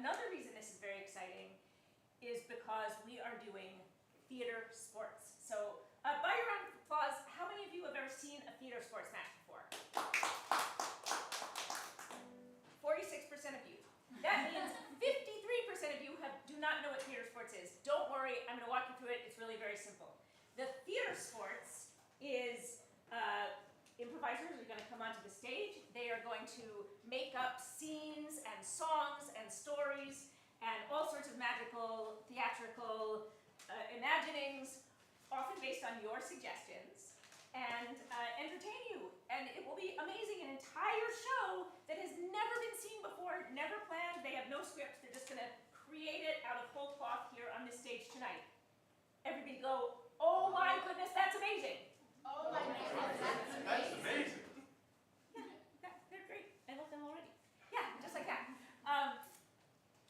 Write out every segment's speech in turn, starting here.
another reason this is very exciting is because we are doing theater sports. So by your round of applause, how many of you have ever seen a theater sports match before? 46% of you. That means 53% of you do not know what theater sports is. Don't worry, I'm going to walk you through it. It's really very simple. The theater sports is improvisers are going to come onto the stage. They are going to make up scenes and songs and stories and all sorts of magical, theatrical imaginings, often based on your suggestions, and entertain you. And it will be amazing, an entire show that has never been seen before, never planned. They have no script. They're just going to create it out of whole cloth here on this stage tonight. Everybody go, oh my goodness, that's amazing. Oh my goodness, that's amazing. Yeah, they're great. I love them already. Yeah, just like that.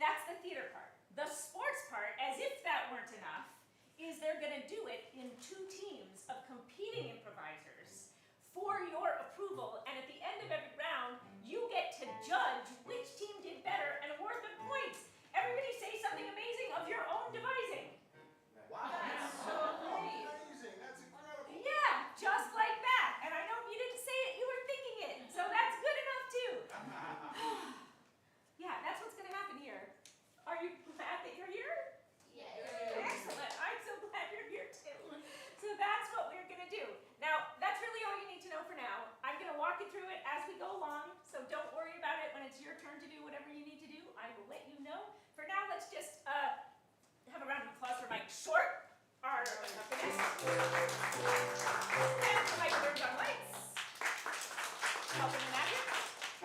That's the theater part. The sports part, as if that weren't enough, is they're going to do it in 2 teams of competing improvisers for your approval, and at the end of every round, you get to judge which team did better and award them points. Everybody say something amazing of your own devising. Wow, that's so amazing. That's incredible. Yeah, just like that. And I know if you didn't say it, you were thinking it. So that's good enough too. Yeah, that's what's going to happen here. Are you glad that you're here? Yes. Excellent. I'm so glad you're here too. So that's what we're going to do. Now, that's really all you need to know for now. I'm going to walk you through it as we go along. So don't worry about it when it's your turn to do whatever you need to do. I will let you know. For now, let's just have a round of applause for Mike Short, our accompanist, and for Mike Burns on lights, helping the magic.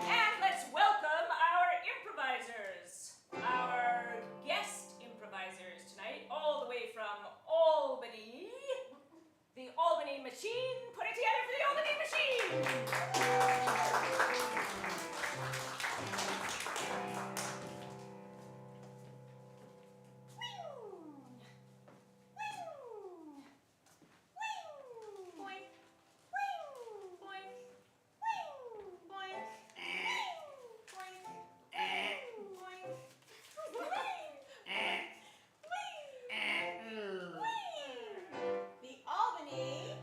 And let's welcome our improvisers, our guest improvisers tonight, all the way from Albany, the Albany Machine. Put it together for the Albany Machine!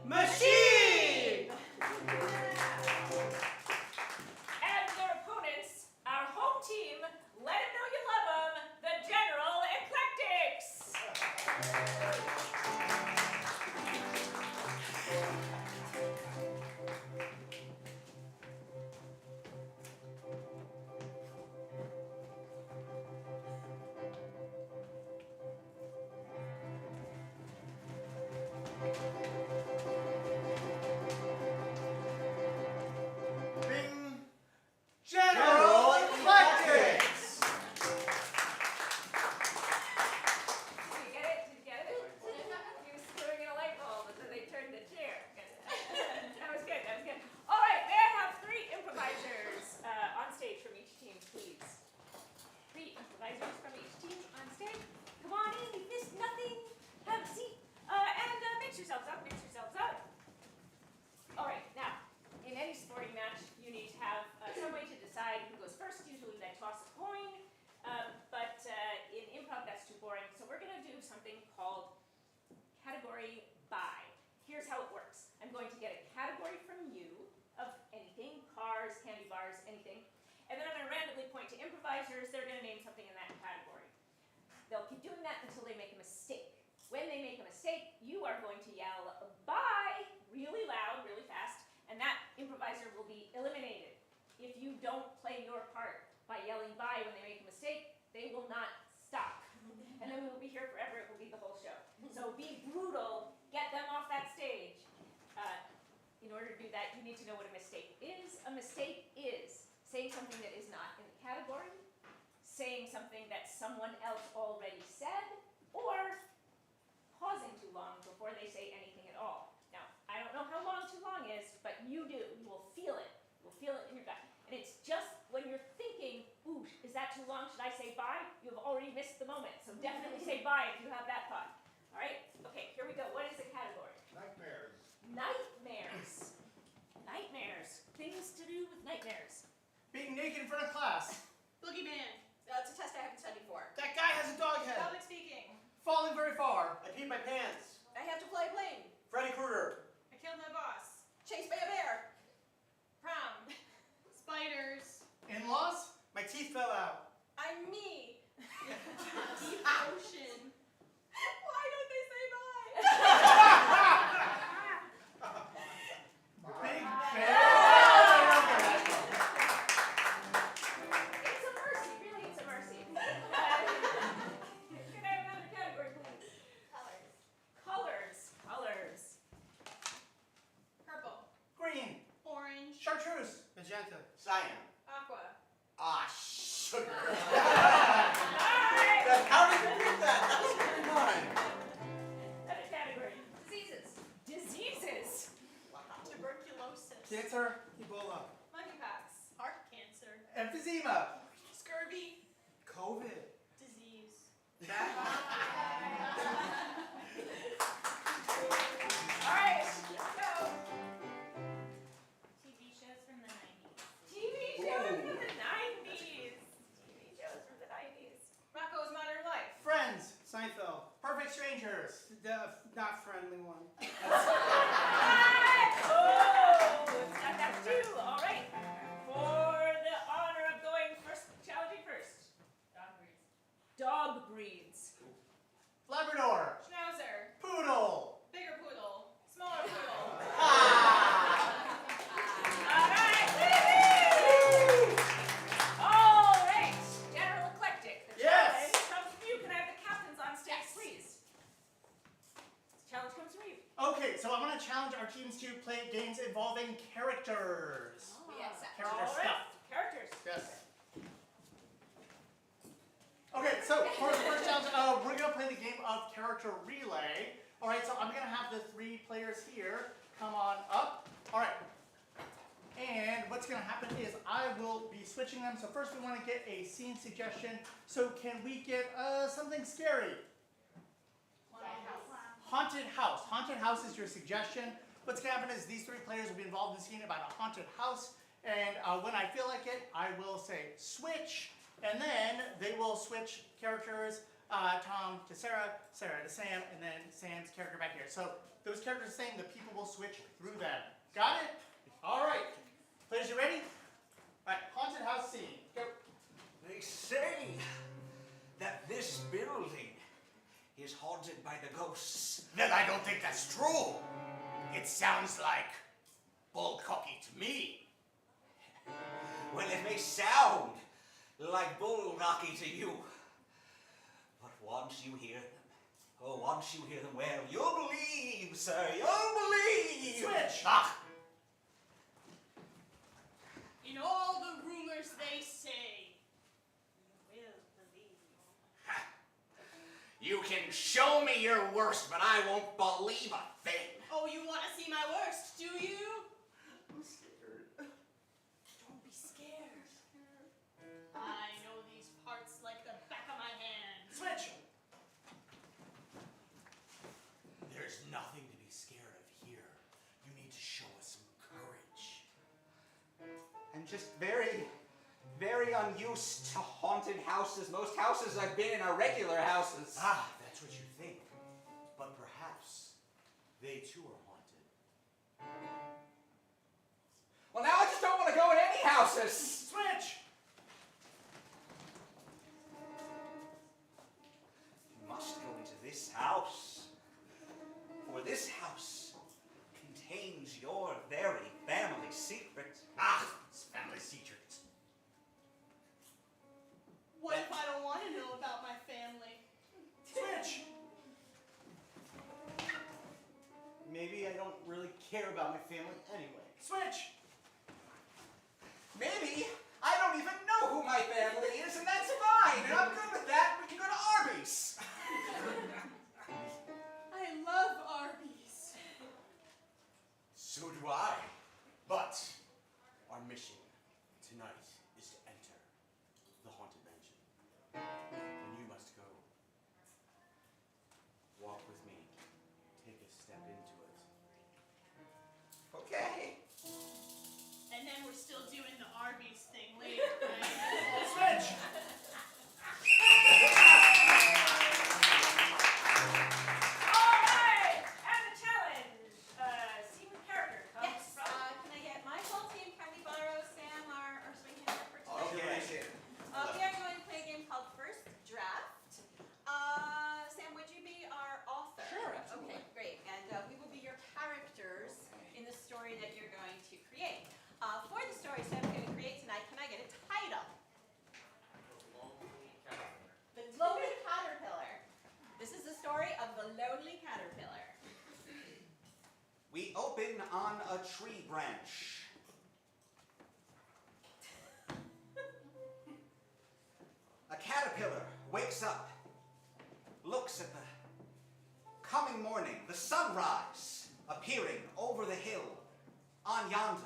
Machine! And their opponents, our home team, let them know you love them, the General Eclectics! General Eclectics! Did you get it? Did you get it? He was screwing in a light bulb and then they turned the chair. That was good, that was good. All right, may I have 3 improvisers on stage from each team, please? 3 improvisers from each team on stage. Come on in, you missed nothing. Have a seat. And mix yourselves up, mix yourselves up. All right, now, in any sporting match, you need to have some way to decide who goes first. Usually they toss a coin, but in improv that's too boring. So we're going to do something called category buy. Here's how it works. I'm going to get a category from you of anything, cars, candy bars, anything. And then I'm going to randomly point to improvisers. They're going to name something in that category. They'll keep doing that until they make a mistake. When they make a mistake, you are going to yell buy really loud, really fast, and that improviser will be eliminated. If you don't play your part by yelling buy when they make a mistake, they will not stop. And then we will be here forever. It will be the whole show. So be brutal. Get them off that stage. In order to do that, you need to know what a mistake is. A mistake is saying something that is not in the category, saying something that someone else already said, or pausing too long before they say anything at all. Now, I don't know how long too long is, but you do. You will feel it. You will feel it in your gut. And it's just when you're thinking, ooh, is that too long? Should I say bye? You have already missed the moment. So definitely say bye if you have that thought. All right? Okay, here we go. What is the category? Nightmares. Nightmares. Nightmares. Things to do with nightmares. Being naked in front of class. Boogeyman. It's a test I haven't studied my pants. I have to fly a plane. Freddy Krueger. I killed my boss. Chased by a bear. Prom. Spiders. In-laws? My teeth fell out. I'm me. Deep ocean. Why don't they say bye? Big bear. It's a mercy, really, it's a mercy. Can I have another category, please? Colors. Purple. Green. Orange. Chartreuse. Magenta. Cyan. Aqua. Ah, sugar. Alright! How did you get that? That was very mine. Another category. Diseases. Tuberculosis. Cancer. Ebola. Monkeypox. Heart cancer. Emphysema. Scurvy. COVID. Disease. Alright, let's go. TV shows from the 90s. TV shows from the 90s. Rocco's Modern Life. Friends. Seinfeld. Perfect Strangers. The not friendly one. Alright! Oh, it's got that too. Alright. For the honor of going first, challenging first. Dog breeds. Labrador. Schnauzer. Poodle. Bigger poodle. Smaller poodle. Alright! Woo-hoo! Alright. General Eclectic. The Yes. challenge comes from you. Can I have the captains on stage, please? This challenge comes from you. Okay, so I'm going to challenge our teams to play games involving characters. Yes. Character Alright. stuff. Characters. Yes. Okay, so for the first challenge, we're going to play the game of character relay. All right, so I'm going to have the 3 players here come on up. All right. And what's going to happen is I will be switching them. So first we want to get a scene suggestion. So can we get something scary? Haunted house. Haunted house is your suggestion. What's going to happen is these 3 players will be involved in a scene about a haunted house. And when I feel like it, I will say switch. And then they will switch characters, Tom to Sarah, Sarah to Sam, and then Sam's character back here. So those characters are saying the people will switch through them. Got it? All right. Players, you ready? All right, haunted house scene. Go. They say that this building is haunted by the ghosts. Then I don't think that's true. It sounds like bullcocky to me. Well, it may sound like bullcocky to you, but once you hear them, well, you'll believe, sir, you'll believe. Switch. Ah. In all the rumors they say, you will believe. You can show me your worst, but I won't believe a thing. Oh, you want to see my worst, do you? I'm scared. Don't be scared. I know these parts like the back of my hand. Switch. There's nothing to be scared of here. You need to show us some courage. I'm just very, very unused to haunted houses. Most houses I've been in are regular houses. Ah, that's what you think. But perhaps they too are haunted. Well, now I just don't want to go in any houses. Switch. You must go into this house. For this house contains your very family secret. Ah, it's family secret. What if I don't want to know about my family? Switch. Maybe I don't really care about my family anyway. Switch. Maybe I don't even know who my family is, and that's fine. And I'm good with that. We can go to Arby's. I love Arby's. So do I. But our mission tonight is to enter the haunted mansion. And you must go. Walk with me. Take a step into it. Okay. And then we're still doing the Arby's thing later, right? Switch. All open on a tree branch. A caterpillar wakes up, looks at the coming morning, the sunrise appearing over the hill on yonder,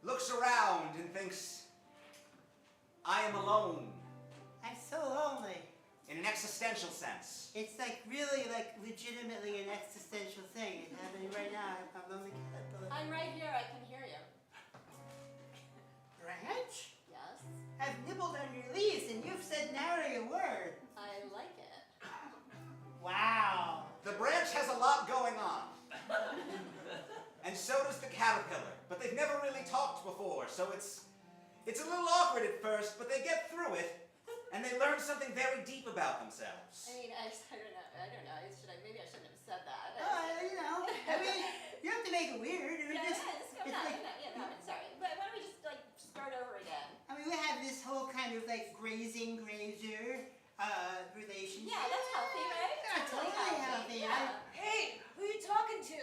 looks around and thinks, I am alone, I'm so lonely. in an existential sense. It's like really, like legitimately an existential thing. It's happening right now. I'm lonely caterpillar. I'm right here. I can hear you. Branch? Yes. I've nibbled on your leaves and you've said nary a word. I like it. Wow. The branch has a lot going on. And so does the caterpillar. But they've never really talked before, so it's a little awkward at first, but they get through it, and they learn something very deep about themselves. I mean, I don't know. Maybe I shouldn't have said that. You know, I mean, you don't have to make it weird. It was Yeah, just, I'm it's not, like, I'm sorry. But why don't we just like start over again? I mean, we have this whole kind of like grazing grazer relationship. Yeah, that's healthy, right? Yeah, It's really totally healthy. Yeah. Hey, who are you talking to?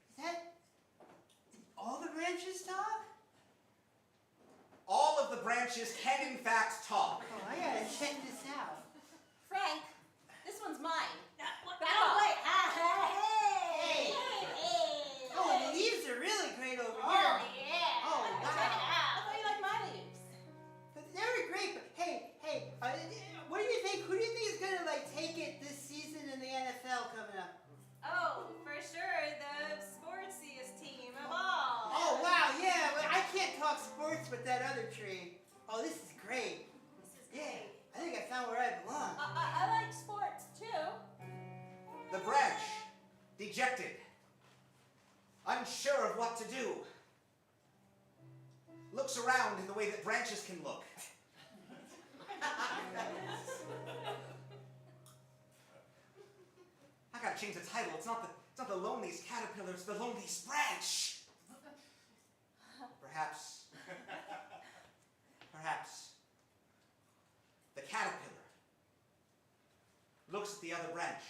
Is that did all the branches talk? All of the branches can, in fact, talk. Oh, I gotta check this out. Frank, this one's mine. Back No, off. wait. Hey. Oh, the leaves are really great over Oh, here. yeah. Oh, Check it wow. out. I thought you liked my leaves. But they were great. But hey, what do you think? Who do you think is gonna like take it this season in the NFL coming up? Oh, for sure, the sportsiest team of all. Oh wow, yeah. But I can't talk sports with that other tree. Oh, this is great. This is Yeah, great. I think I found where I belong. I like sports too. The branch, dejected, unsure of what to do, looks around in the way that branches can look. I gotta change the title. It's not the loneliest caterpillar, it's the loneliest branch. Perhaps the caterpillar looks at the other branch,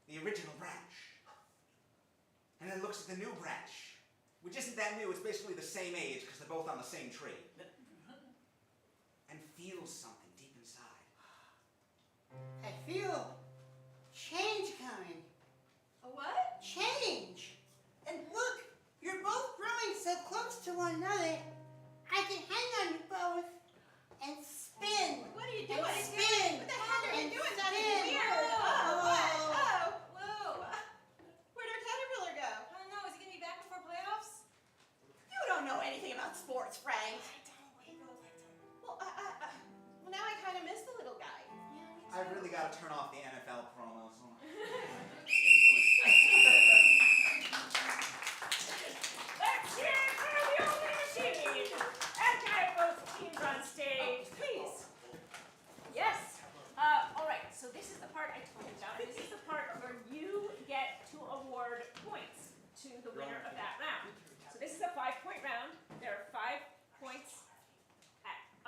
the original branch, and then looks at the new branch, which isn't that new, it's basically the same age because they're both on the same tree, and feels something deep inside. I feel change coming. A what? Change. And look, you're both growing so close to one another. I can hang on you both and spin. What are you And doing? spin. What the heck are you And doing? That's spin. weird. Oh. What? Whoa. Where'd our caterpillar go? I don't know. Is he gonna be back before playoffs? You don't know anything about sports, Frank. Well, well, now I kind of miss the little guy. I really gotta turn off the NFL promos. Let's hear it for the only machine! And can I have both teams on stage, please? Yes. All right, so this is the part I told you about. This is the part where you get to award points to the winner of that round. So this is a 5-point round. There are 5 points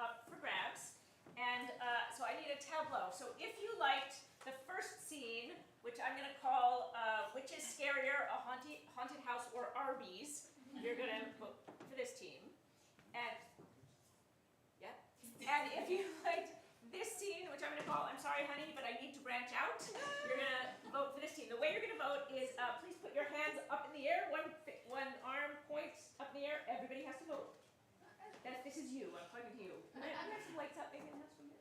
up for grabs. And so I need a tableau. So if you liked the first scene, which I'm going to call Which is Scarier, a haunted house or Arby's, you're going to vote for this team. And, yeah. And if you liked this scene, which I'm going to call I'm Sorry Honey, but I Need to Branch Out, you're going to vote for this team. The way you're going to vote is please put your hands up in the air. One arm points up in the air. Everybody has to vote. This is you. I'm talking to you. Can I have some lights up, Megan? That's from there.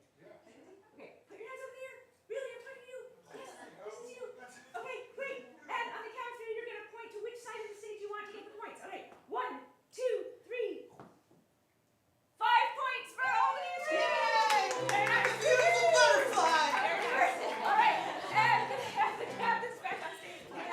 Okay, put your hands up in the air. Really, I'm talking to you. Yes, this is you. Okay, great. And on the count of 3, you're going to point to which side of the stage you want to get the points. All right, 1, 2, 3. 5 points for Albany. Yay! Very nice. Beautiful butterfly. Very nice. All right, and can I have the captains back on stage, please?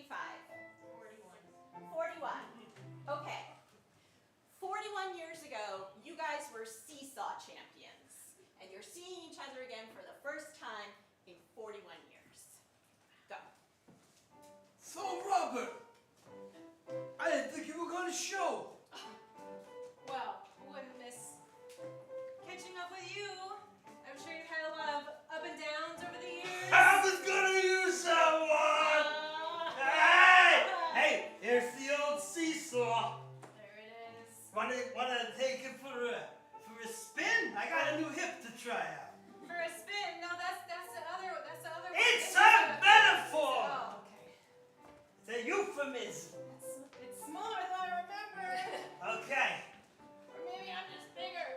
25? 41. Okay. 41 years ago, you guys were seesaw champions. And you're seeing each other again for the first time in 41 years. Go. So, Robert, I didn't think you were going to show. Well, wouldn't miss catching up with you. I'm sure you've had a lot of up and downs over the years. I was going to use someone. Hey, here's the old seesaw. There it is. Wanna take it for a spin? I got a new hip to try out. For a spin. No, that's the other one. It's a metaphor. Oh, okay. It's a euphemism. It's smaller than I remember. Okay. Or maybe I'm just bigger.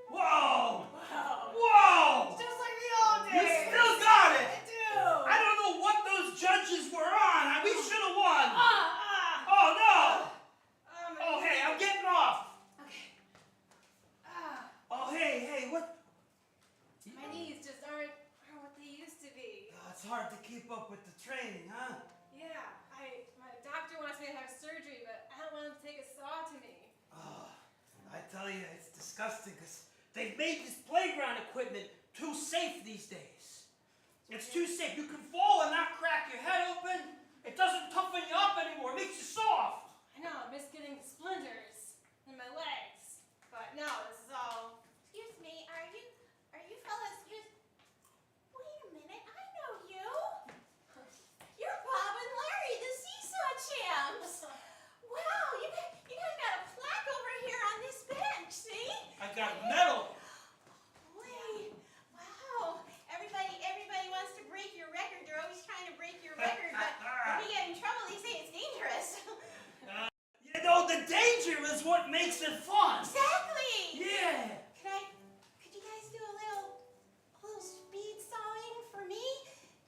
Whoa! Wow. Whoa! Just like the old days. You still got it. I do. I don't know what those judges were on. We should have won. Ah. Oh no! my Oh hey, knee. I'm getting off. Okay. Ah. Oh hey, what? My knees just aren't what they used to be. It's hard to keep up with the training, huh? Yeah. My doctor wants me to have surgery, but I don't want him to take a saw to me. Oh, I tell you, it's disgusting because they've made this playground equipment too safe these days. It's too safe. You can fall and not crack your head open. It doesn't toughen you up anymore. It makes you soft. I know, I miss getting splinters in my legs. But no, this is all. Excuse me, are you fellas wait a minute, I know you. You're Bob and Larry, the seesaw champs. Wow, you guys got a plaque over here on this bench, see? I got metal. Wait, wow. Everybody wants to break your record. They're always trying to break your record, but when you get in trouble, they say it's dangerous. You know, the danger is what makes it fun. Exactly. Yeah. Could you guys do a little speed sawing for me?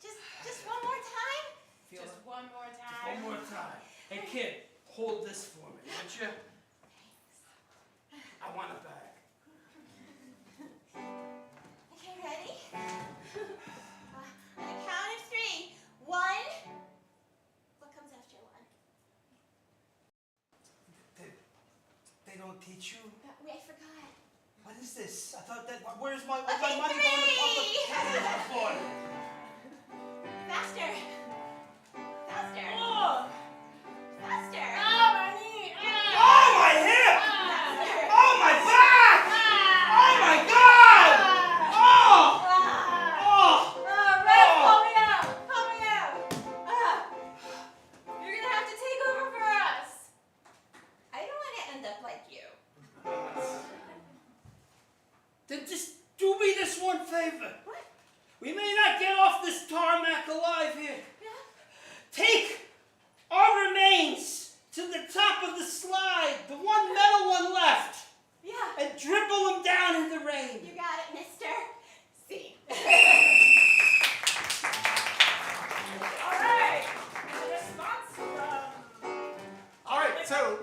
Just one more time? Just one more time. One more time. Hey kid, hold this for me, would you? I want it back. Okay, ready? On a count of 3. 1. What comes after 1? They don't teach you? Wait, I forgot. What is this? I thought that. Where's my money going to public transport? Faster. Faster. Oh! Faster. my knee! Oh, my hip! Faster. Oh, my back! Oh, my God! Oh! Oh! Red, pull me out. Pull me out. You're going to have to take over for us. I don't want to end up like you. Then just do me this one favor. What? We may not get off this tarmac alive here. Yeah? Take our remains to the top of the slide, the one metal one left, Yeah. and dribble them down in the rain. You got it, mister. See. All right. A response from. All right, so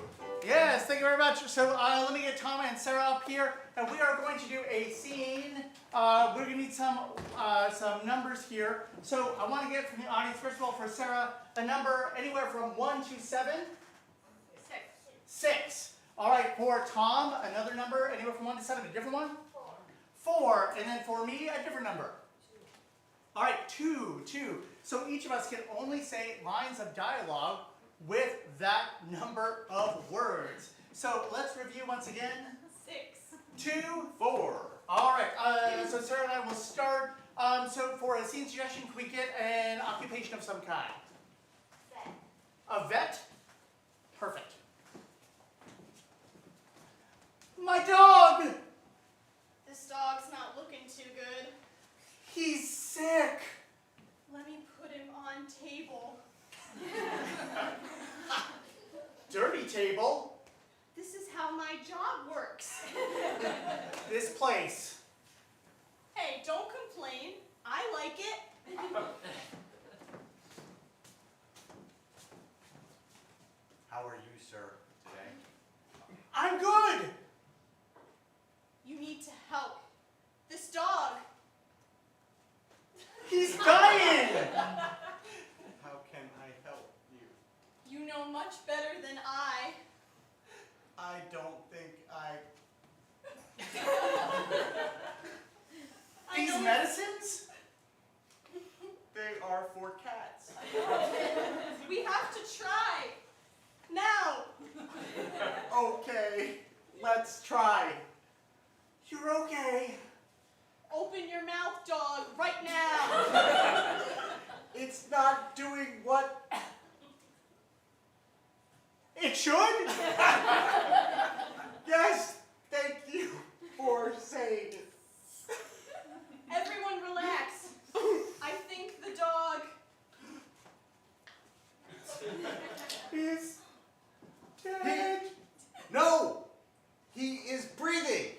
yes, thank you very much. So let me get Tom and Sarah up here, and we are going to do a scene. We're going to need some numbers here. So I want to get from the audience, first of all, for Sarah, a number anywhere from 1 to 7. 6. All right, for Tom, another number anywhere from 1 to 7. A different one? 4. And then for me, a different number. All right, 2. So each of us can only say lines of dialogue with that number of words. So let's review once again. 6. 2, 4. All right, so Sarah and I will start. So for a scene suggestion, can we get an occupation of some kind? Vet. A vet? Perfect. My dog! This dog's not looking too good. He's sick. Let me put him on table. Dirty table. This is how my job works. This place. Hey, don't complain. I like it. How are you, sir, today? I'm good. You need to help. This dog. He's dying. How can to try. Now. Okay, let's try. You're okay. Open your mouth, dog, right now. It's not doing what it should? Yes, thank you for saying it. Everyone relax. I think the dog He's dead. No! He is breathing!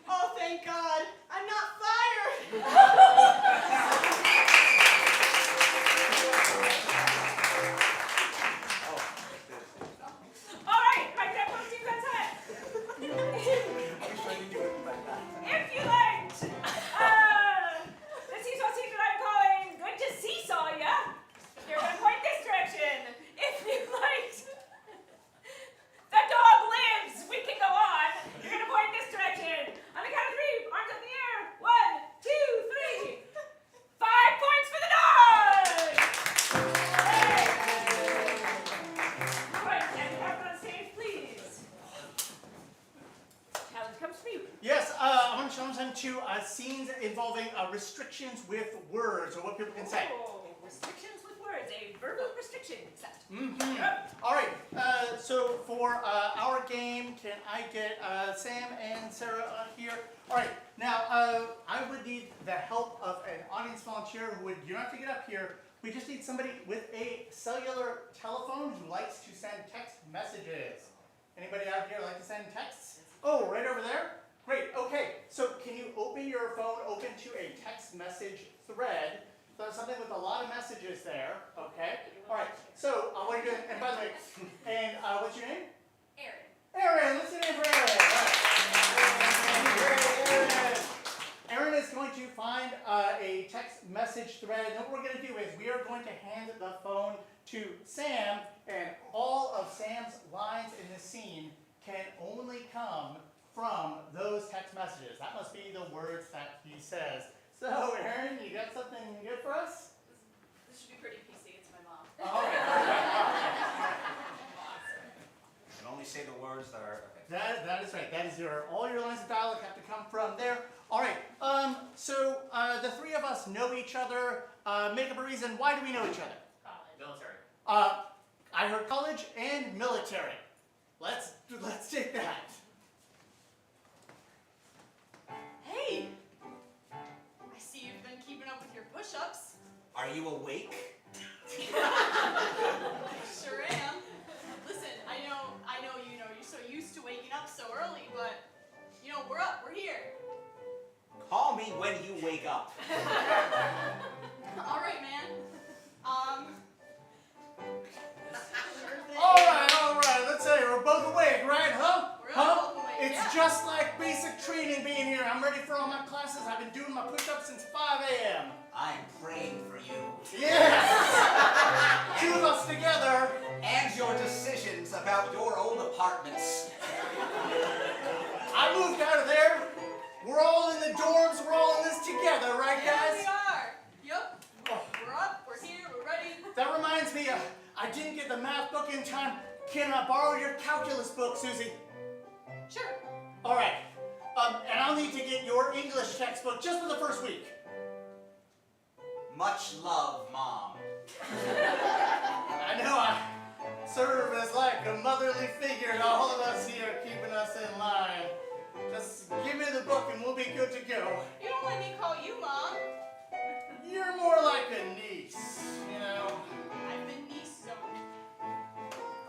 Oh, thank God. I'm not fired. All right, my grandpa team, that's it. If you liked, the seesaw secret I'm calling Good to Seesaw Ya, you're going to point this direction. If you liked The Dog Lives, we can go on. You're going to point this direction. On the count of 3, arms up in the air. 1, 2, 3. 5 points for the dog. All right, and have on stage, please. Challenge comes from you. Yes, I want to challenge them to scenes involving restrictions with words, or what people can say. Oh, restrictions with words, a verbal restriction set. Mm-hmm. All right, so for our game, can I get Sam and Sarah here? All right, now I would need the help of an audience volunteer who would, you don't have to get up here, we just need somebody with a cellular telephone who likes to send text messages. Anybody out here like to send texts? Oh, right over there? Great, okay, so can you open your phone, open to a text message thread? So something with a lot of messages there, okay? All right, so what are you doing? And by the way, and what's your name? Aaron. Aaron, what's your name for Aaron? All right. Aaron is going to find a text message thread, and what we're going to do is we are going to hand the phone to Sam, and all of Sam's lines in this scene can only come from those text messages. That must be the words that he says. So, Aaron, you got something good for us? This should be pretty PC. It's my mom. All right. You can only say the words that are. Okay. That is right. That is all your lines of dialogue have to come from there. All right. So the three of us know each other. Make up a reason. Why do we know each other? Military. I heard college and military. Let's take that. Hey! I see you've been keeping up with your push-ups. Are you awake? Sure am. Listen, I know, you're so used to waking up so early, but, we're up, we're here. Call me when you wake up. All right, man. Sure thing. All right. Let's say we're both awake, right? Huh? We're Huh? both awake, It's yeah. just like basic training being here. I'm ready for all my classes. I've been doing my push-ups since 5 a.m. I'm praying for you. Yes! Two of us together. And your decisions about your old apartments. I moved out of there. We're all in the dorms. We're all in this together, right, Yeah, guys? we are. Yep. Oh, We're up, we're here, we're ready. that reminds me, I didn't get the math book in time. Can I borrow your calculus book, Susie? Sure. All right. And I'll need to get your English textbook just for the first week. Much love, Mom. I know I serve as like a motherly figure to all of us here, keeping us in line. Just give me the book and we'll be good to go. You don't let me call you Mom. You're more like a niece, you know. I've been niece zoned.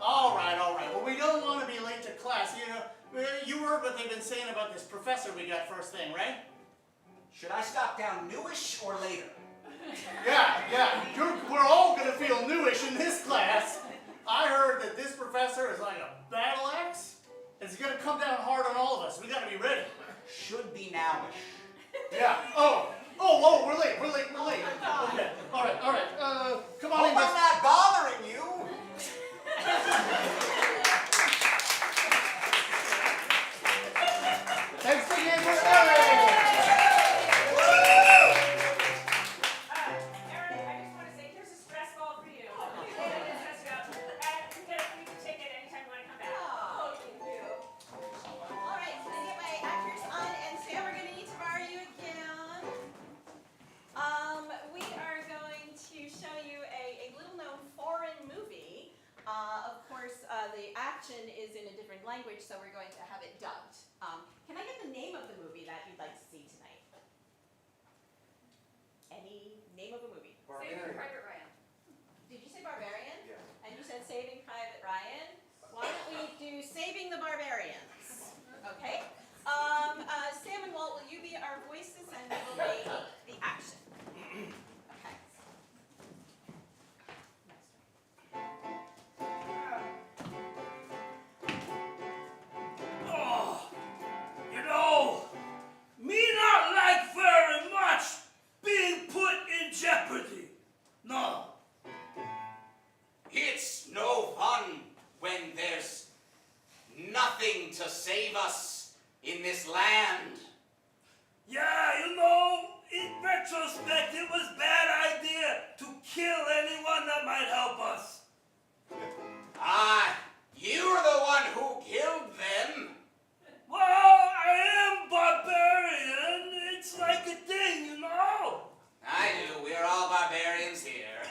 All right. Well, we don't want to be late to class. You heard what they've been saying about this professor we got first thing, right? Should I stop down newish or later? Yeah. We're all going to feel newish in this class. I heard that this professor is like a battle axe. It's going to come down hard on all of us. We got to be ready. Should be nowish. Yeah. Oh, we're late. Okay. All right. Come on Hope in. I'm not bothering you. Thanks again for coming. Aaron, I just want to say, here's a stress ball for you. Stress you out. the action is in a different language, so we're going to have it dubbed. Can I get the name of the movie that you'd like to see tonight? Any name of a movie? Saving Private Ryan. Did you say Barbarian? Yeah. And you said Saving Private Ryan? Why don't we do Saving the Barbarians? Okay. Sam and Walt, will you be our voices and we will make the action? Okay. Oh, you know, me not like very much being put in jeopardy. No. It's no fun when there's nothing to save us in this land. Yeah, you know, in retrospect, it was a bad idea to kill anyone that might help us. Ah, you're the one who killed them. Well, I am barbarian. It's like a thing, you know. I do. We're all barbarians here.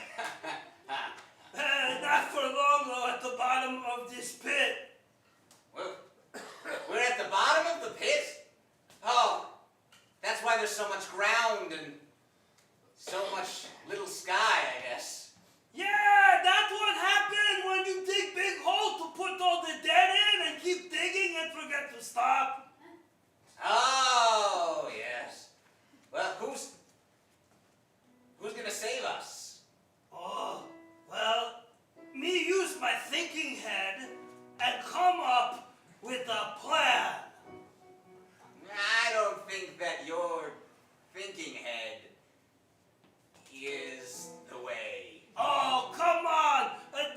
Not for long, though, at the bottom of this pit. We're at the bottom of the pit? Oh, that's why there's so much ground and so much little sky, I guess. Yeah, that's what happened when you dig big holes to put all the dead in and keep digging and forget to stop. Oh, yes. Well, who's gonna save us? Oh, well, me use my thinking head and come up with a plan. I don't think that your thinking head is the way. Oh, come on.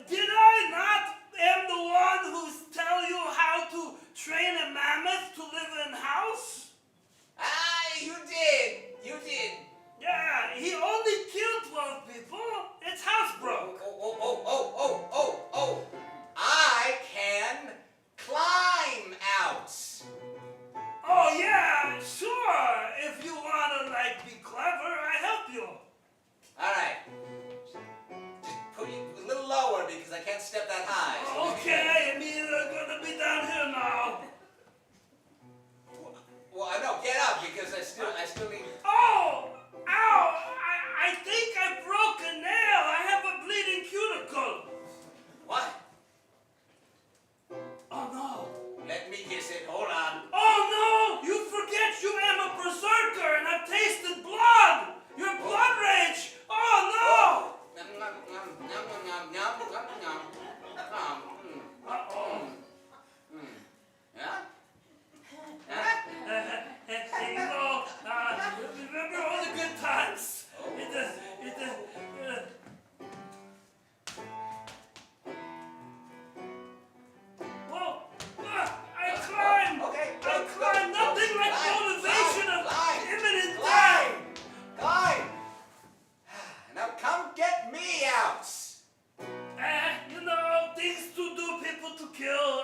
Did I not am the one who's tell you how to train a mammoth to live in house? Ah, you did. You did. Yeah, he only killed 12 people. It's housebroke. Oh. I can climb out. Oh, yeah, sure. If you want to, be clever, I help you. All right. Just put you a little lower because I can't step that high. So Okay, I mean, I'm going to be down here now. Well, no, get up because I still need. Oh! Ow! I think I broke a nail. I have a bleeding cuticle. What? Oh, no. Let me kiss it. Hold on. Oh, no! You forget you am a berserker and I've tasted blood! Your blood rage! Oh, Nom, nom, nom, nom, nom, nom, nom, nom, nom. no! Uh-oh. Yeah? You know, remember all the good times? Whoa! I climbed! Okay, I go, climbed! go, Nothing like climb, motivation climb, of climb, imminent climb. death! Climb! Now come get me out! You know, things to do, people to kill.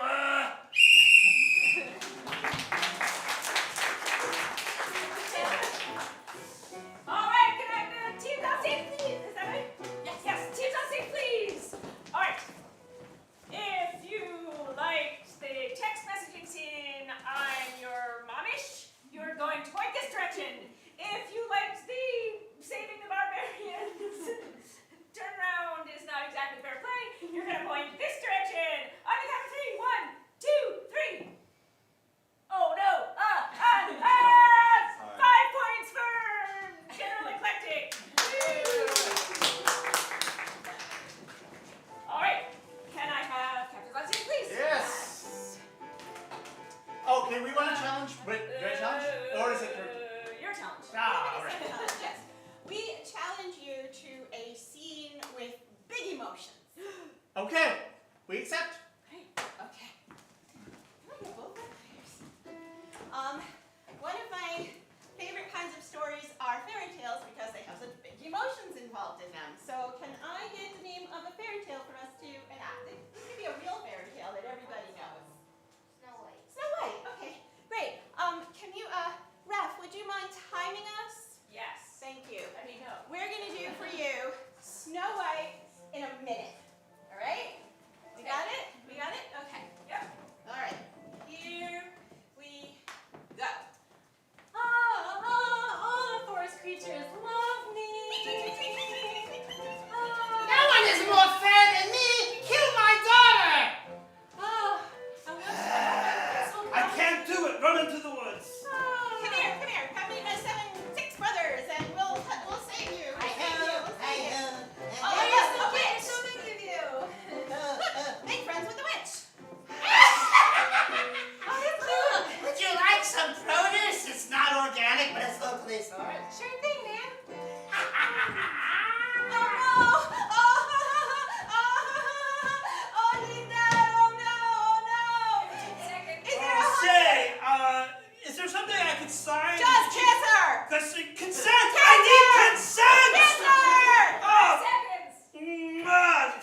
All right, can I have the teams on stage, please? Is that right? Yes, teams on stage, please. All right. If you liked the text messaging scene, I'm your momish, you're going to point this direction. If you liked the saving the barbarians, turn around is not exactly fair play, you're going to point this direction. On the count of 3. 1, 2, 3. Oh no! 5 points for General Eclectic. All right. Can I have captains on stage, please? Yes. Okay, we want to challenge. Wait, your challenge? Or is it your challenge? all right. Yes. We challenge you to a scene with big emotions. Okay, we accept. Okay. Can I get both my players? One of my favorite kinds of stories are fairy tales because they have such big emotions involved in them. So can I get the name of a fairy tale for us to enact? This could be a real fairy tale that everybody knows. Snow White. Snow White. Okay, great. Can you, Ref, would you mind timing us? Yes. Thank you. Let me know. We're gonna do for you Snow White in a minute. All right? You got it?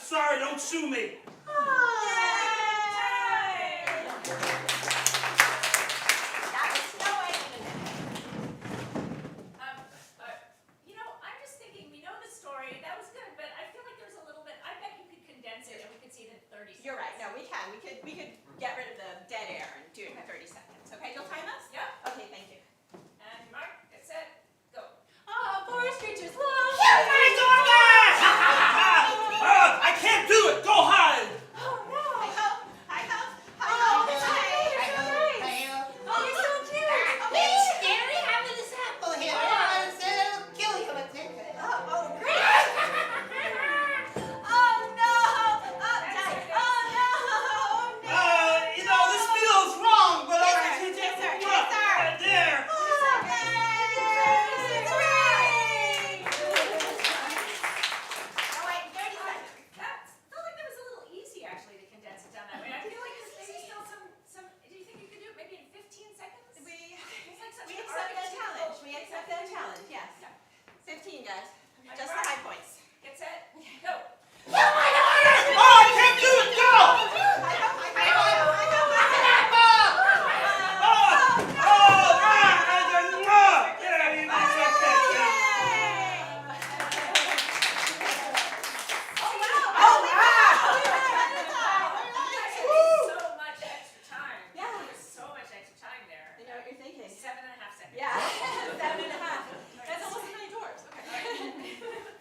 sorry, don't sue me. That was Snow White in a minute. I'm just thinking, we know the story, that was good, but I feel like there's a little bit, I bet you could condense it and we could see it in 30 seconds. You're right. No, we can. We could get rid of the dead air and do it in 30 seconds. Okay, you'll time us? Yep. Okay, thank you. And Mark, get set, go. Oh, forest creatures love. I can't do it. Go hide. Oh no. Hi ho. Hi ho. Hi Oh, ho. hi. Hi. Oh, you're so cute. Oh, It's scary having this apple here. I said it'll kill you, but take it. Oh, great. Oh no. Oh, die. Oh no. Oh no. This feels wrong, but I Kiss her. Kiss her. Look, Kiss her. right there. Oh wait, 30 seconds. That felt like that was a little easy actually to condense it down that way. I feel like there's maybe still some, do you think you could do it maybe in 15 seconds? It's like such We an accept that archetypal- challenge. We accept that challenge. Yes. 15, guys. Just the high points. Get set, go. Oh, I can't do it. Go. Hi ho. Hi ho. Hi ho. So much extra time. Yeah. There's so much extra time there. I know what you're thinking. 7.5 seconds. Yeah, 7.5. That's almost as many dwarves. Okay.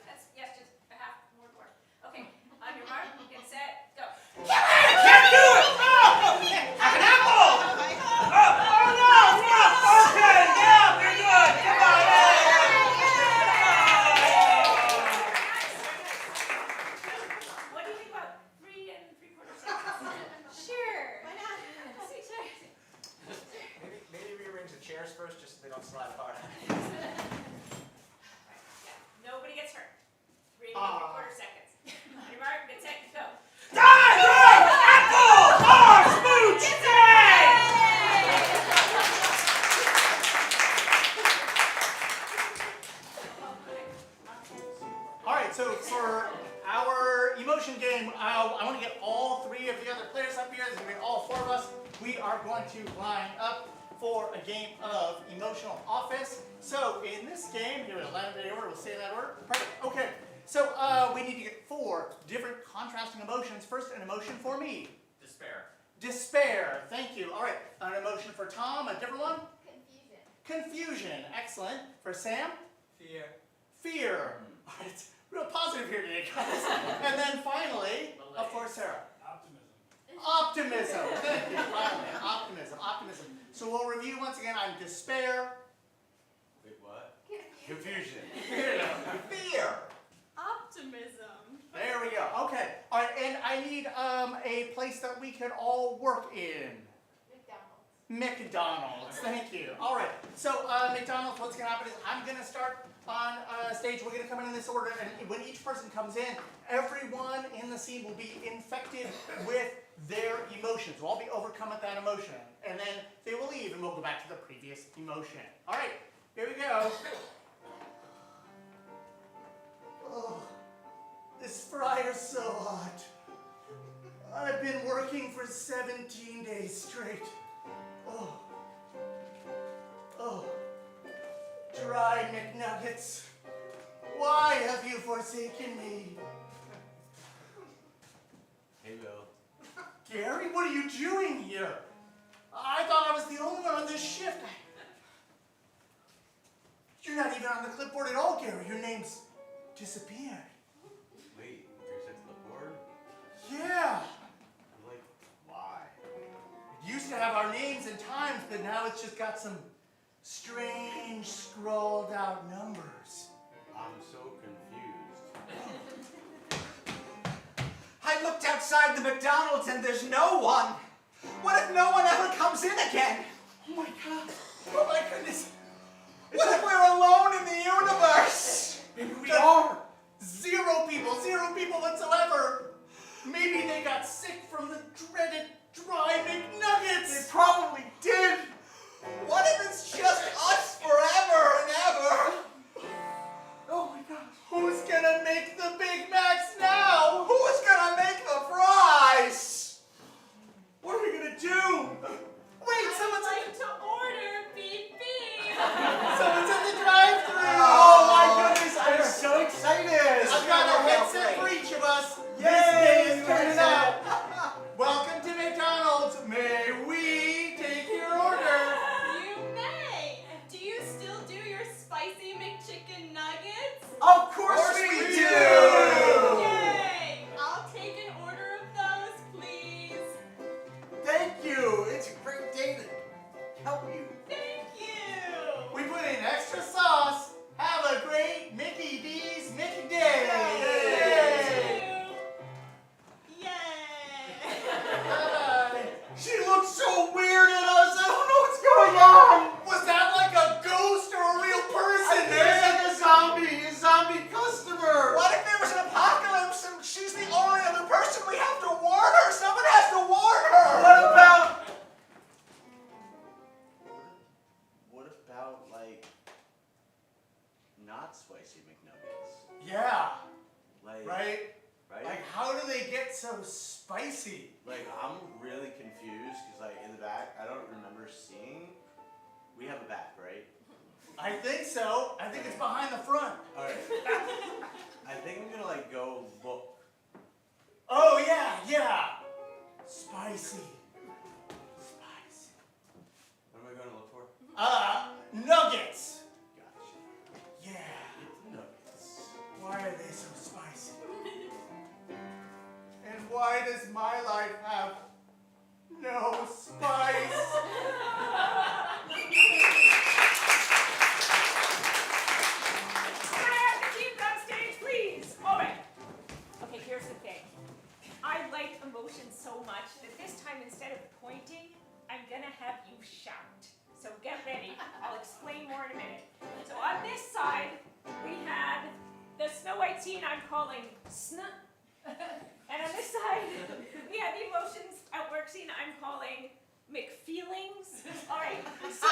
That's, yes, just a half more dwarf. Okay, on your mark, get set, go. I can't do it. An apple. Oh no. Okay. Yeah, very good. Come on. What do you think about 3 3/4 seconds? Sure. Why not? Maybe rearrange the chairs first, just so they don't slide apart. Yeah, nobody gets hurt. 3 3/4 seconds. On your mark, get set, go. Apple. Oh, smooch. All right, so for our emotion game, I want to get all 3 of the other players up here. There's going to be all 4 of us. We are going to line up for a game of emotional office. So in this game, here we'll line up in order. We'll say in that order. Perfect. Okay. So we need to get 4 different contrasting emotions. First, an emotion for me. Despair. Despair. Thank you. All right. An emotion for Tom. A different one. Confusion. Confusion. Excellent. For Sam. Fear. Fear. All right. It's real positive here today, guys. And then finally, of course, Sarah. Optimism. Thank you. Finally, optimism. Optimism. So we'll review once again. I'm despair. Wait, what? Confusion. Fear. Optimism. There we go. Okay. All right. And I need a place that we could all work in. McDonald's. Thank you. All right. So McDonald's, what's going to happen is I'm going to start on stage. We're going to come in this order, and when each person comes in, everyone in the scene will be infected with their emotions. We'll all be overcome with that emotion, and then they will leave, and we'll go back to the previous emotion. All right. Here we go. Oh, this fryer's so hot. I've been working for 17 days straight. Oh. Oh. Dry McNuggets. Why have you forsaken me? Hey, Bill. Gary, what are you doing here? I thought I was the only one on this shift. You're not even on the clipboard at all, Gary. Your name's disappeared. Wait, there's a clipboard? Yeah. I'm like, why? It used to have our names and times, but now it's just got some strange scrolled out numbers. I'm so confused. I looked outside the McDonald's and there's no one. What if no one ever comes in again? Oh my God. Oh my goodness. What if we're alone in the universe? Maybe we are. Zero people whatsoever. Maybe they got sick from the dreaded dry McNuggets. They probably did. What if it's just us forever and ever? Oh my gosh. Who's gonna make the Big Macs now? Who's gonna get so spicy? Like, I'm really confused because, like, in the back, I don't remember seeing. We have a back, right? I think so. I think it's behind the front. All right. I think I'm gonna like go look. Oh yeah, yeah. Spicy. Spicy. What am I going to look for? Nuggets. Gotcha. Yeah. Nuggets. Why are they so spicy? And why does my life have no spice? The teams on stage, please. All right. Okay, here's the thing. I like emotion so much that this time, instead of pointing, I'm gonna have you shout. So get ready. I'll explain more in a minute. So on this side, we have the Snow White scene I'm calling Snuh. And on this side, we have the emotions at work scene I'm calling McFeelings. All right. So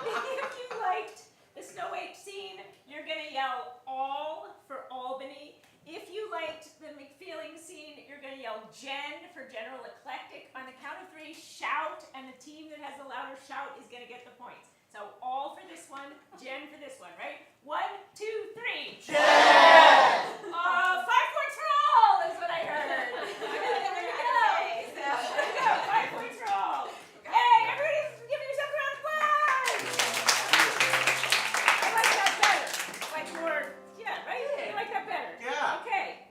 if you liked the Snow White scene, you're gonna yell all for Albany. If you liked the McFeelings scene, you're gonna yell Jen for General Eclectic. On the count of 3, shout, and the team that has the louder shout is gonna get the points. So all for this one, Jen for this one, right? 1, 2, 3. Jen! 5 points for all is what I heard. I really never There you had go. a day, so. There you go, 5 points for all. Hey, everybody's giving yourself a round of applause. I like that better. Like more, yeah, right? You like that better? Yeah. Okay.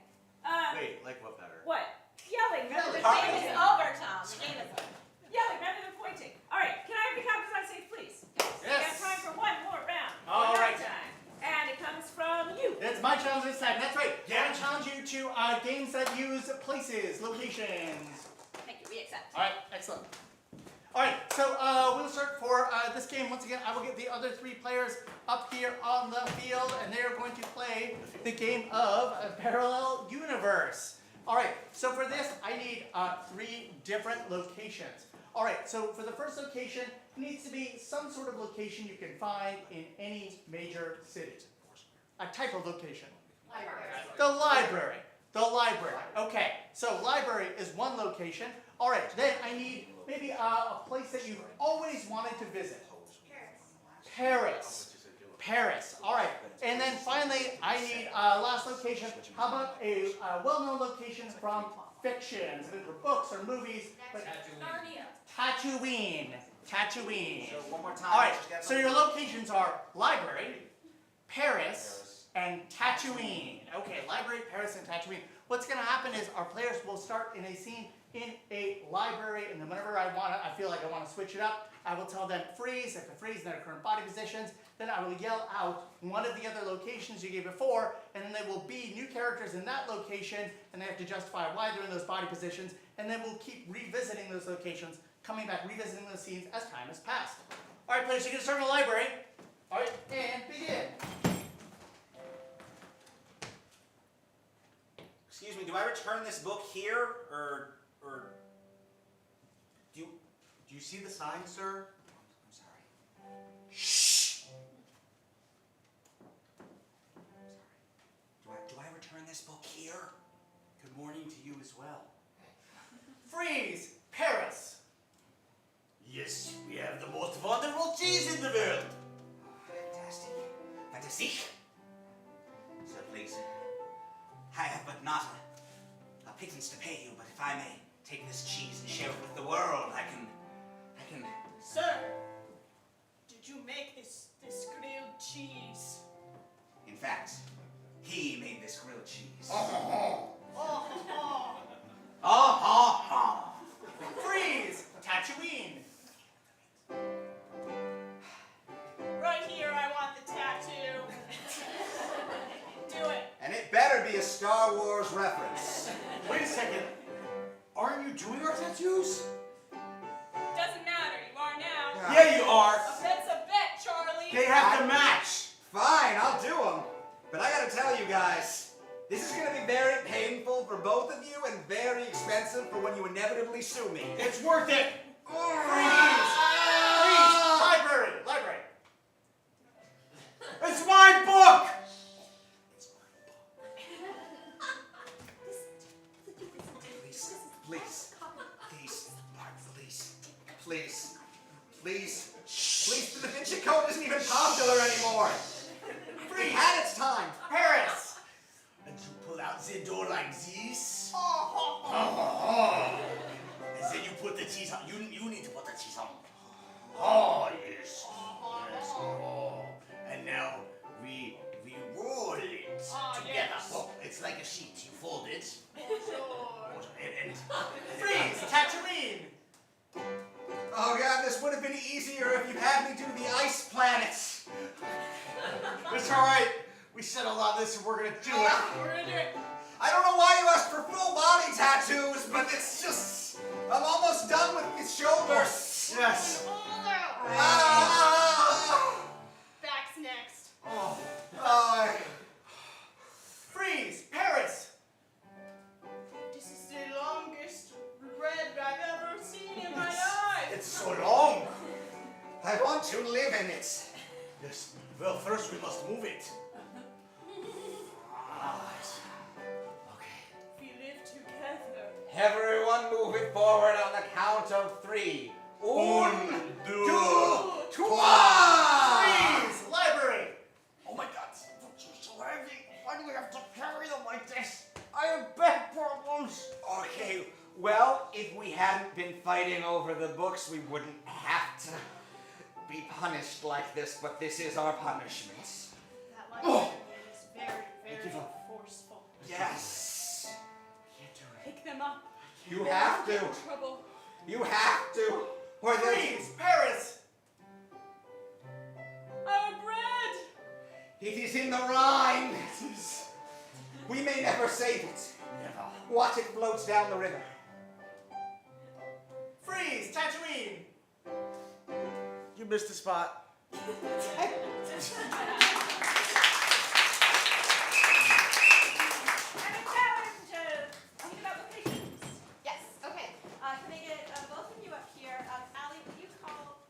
Wait, like what better? What? Yelling rather The than game pointing. is over, Tom. The game is over. Yelling rather than pointing. All right, can I have the captains on stage, please? We have Yes. time for one more round. All One more right. time. And it comes from you. It's my challenge this time. That's right. I challenge you to games that use places, locations. Thank you. We accept. All right, excellent. All right, so we'll start for this game. Once again, I will get the other 3 players up here on the field, and they are going to play the game of Parallel Universe. All right, so for this, I need 3 different locations. All right, so for the first location, it needs to be some sort of location you can find in any major city. A type of location. The library. The library. Okay, so library is one location. All right, then I need maybe a place that you've always wanted to visit. Paris. Paris. All right, and then finally, I need last location. How about a well-known location from fiction, for books or movies? But Narnia. Tatooine. Tatooine. So one more time. All right, just get so your locations are library, Paris, and Tatooine. Okay, library, Paris, and Tatooine. What's going to happen is our players will start in a scene in a library, and then whenever I feel like I want to switch it up, I will tell them freeze at the freeze in their current body positions. Then I will yell out one of the other locations you gave before, and then there will be new characters in that location, and they have to justify why they're in those body positions, and then we'll keep revisiting those locations, coming back, revisiting those scenes as time has passed. All right, players, you can start in the library. All right, and begin. Excuse me, do I return this book here, or Do you see the sign, sir? I'm sorry. Shh. I'm sorry. Do I return this book here? Good morning to you as well. Freeze, Paris. Yes, we have the most wonderful cheese in the world. Fantastic. Fantastic. So please, I have but not a pittance to pay you, but if I may take this cheese and share it with the world, I can. Sir, did you make this grilled cheese? In fact, he made this grilled cheese. Oh, Freeze, Tatooine. right here, I want the tattoo. Do it. And it better be a Star Wars reference. Wait a second. Aren't you doing our tattoos? Doesn't matter. You are now. Yeah, you are. A bet's a bet, Charlie. They have to match. Fine, I'll do them. But I gotta tell you guys, this is gonna be very painful for both of you and very expensive for when you inevitably sue me. It's worth it. Freeze, library, library. It's my book. Please. Please. Mark, please. Please. Please. Please, the Da Vinci Code isn't even popular anymore. It had its time. Paris! And you pull out the door like this. And then you put the cheese on. You need to put the cheese on. Oh, yes. Yes. Oh. And now we roll it together. yes. Oh, it's like a sheet. You fold it. And Freeze! Tatooine! oh god, this would have been easier if you had me do the ice planets. It's alright. We settled on this and we're gonna do it. We're gonna do it. I don't know why you asked for full body tattoos, but it's just, I'm almost done with his shoulders. Yes. Hold out. Ah! Back's next. Oh. Freeze! Paris! This is the longest red I've ever seen in my life. It's so long. I want to live in it. Yes. Well, first we must move it. Okay. We live together. Everyone move it forward on the count of 3. Un, deux, trois! Freeze! Library! Oh my god, books are so heavy. Why do we have to carry them like this? I have back problems. Okay, well, if we hadn't been fighting over the books, we wouldn't have to be punished like this, but this is our punishment. That librarian is very, very forceful. Yes. Can't do it. Pick them up. You have to. Trouble. You have to. Or Freeze! Paris! Our bread. it is in the Rhine. We may never save it. Never. Watch it float down the river. Freeze! Tatooine! You missed a spot. And a challenge of think about locations. Yes, okay. Can I get both of you up here? Allie, will you call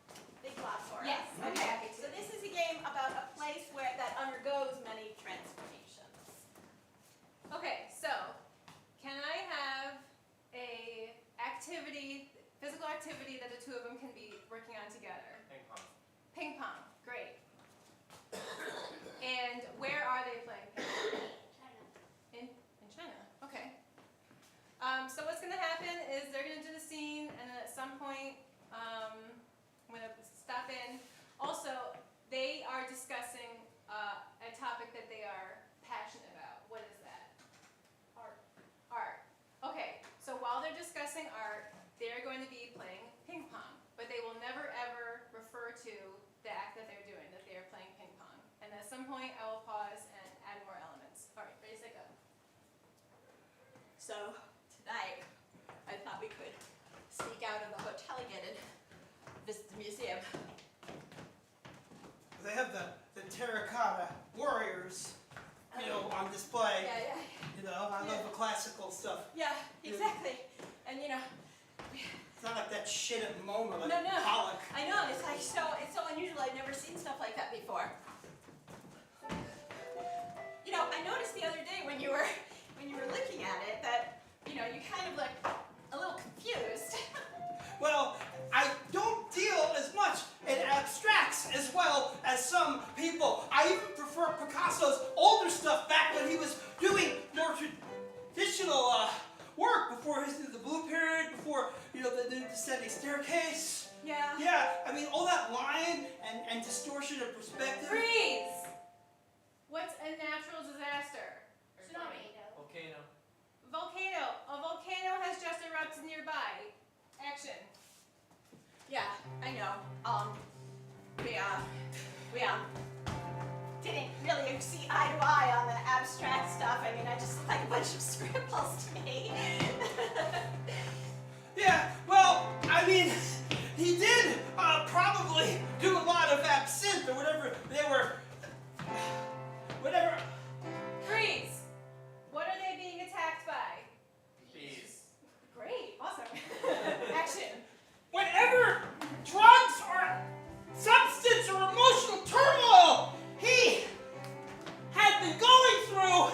Big Glass for us? Yes, I'd be happy to. So this is a game about a place that undergoes many transformations. Okay, so can I have a physical activity that the two of them can be working on together? Ping pong. Ping pong, great. And where are they playing ping pong? In China, okay. So what's gonna happen is they're gonna do the scene, and then at some point, I'm gonna stop in. Also, they are discussing a topic that they are passionate about. What is that? Art. Okay, so while they're discussing art, they're going to be playing ping pong, but they will never ever refer to the act that they're doing, that they are playing ping pong. And at some point, I will pause and add more elements. All right, ready, set, go. So tonight, I thought we could sneak out of the hotel again and visit the museum. They have the terracotta warriors, on display. Yeah. I love the classical stuff. Yeah, exactly. And It's not like that shit at MoMA, like No. Pollock. I know, it's like it's so unusual. I've never seen stuff like that before. I noticed the other day when you were looking at it that you kind of looked a little confused. Well, I don't deal as much in abstracts as well as some people. I even prefer Picasso's older stuff back when he was doing more traditional work before the Blue Period, before the descending staircase. Yeah. Yeah, I mean all that line and distortion of perspective. Freeze! What's a natural disaster? Tsunami. Volcano. Volcano. A volcano has just erupted nearby. Action. Yeah, I know. We didn't really see eye to eye on the abstract stuff. I mean, I just look like a bunch of scribbles to me. Yeah, well, I mean, he did probably do a lot of absinthe or whatever they were. Whatever. Freeze! What are they being attacked by? Bees. Great, awesome. Action. Whatever drugs or substance or emotional turmoil he had been going through,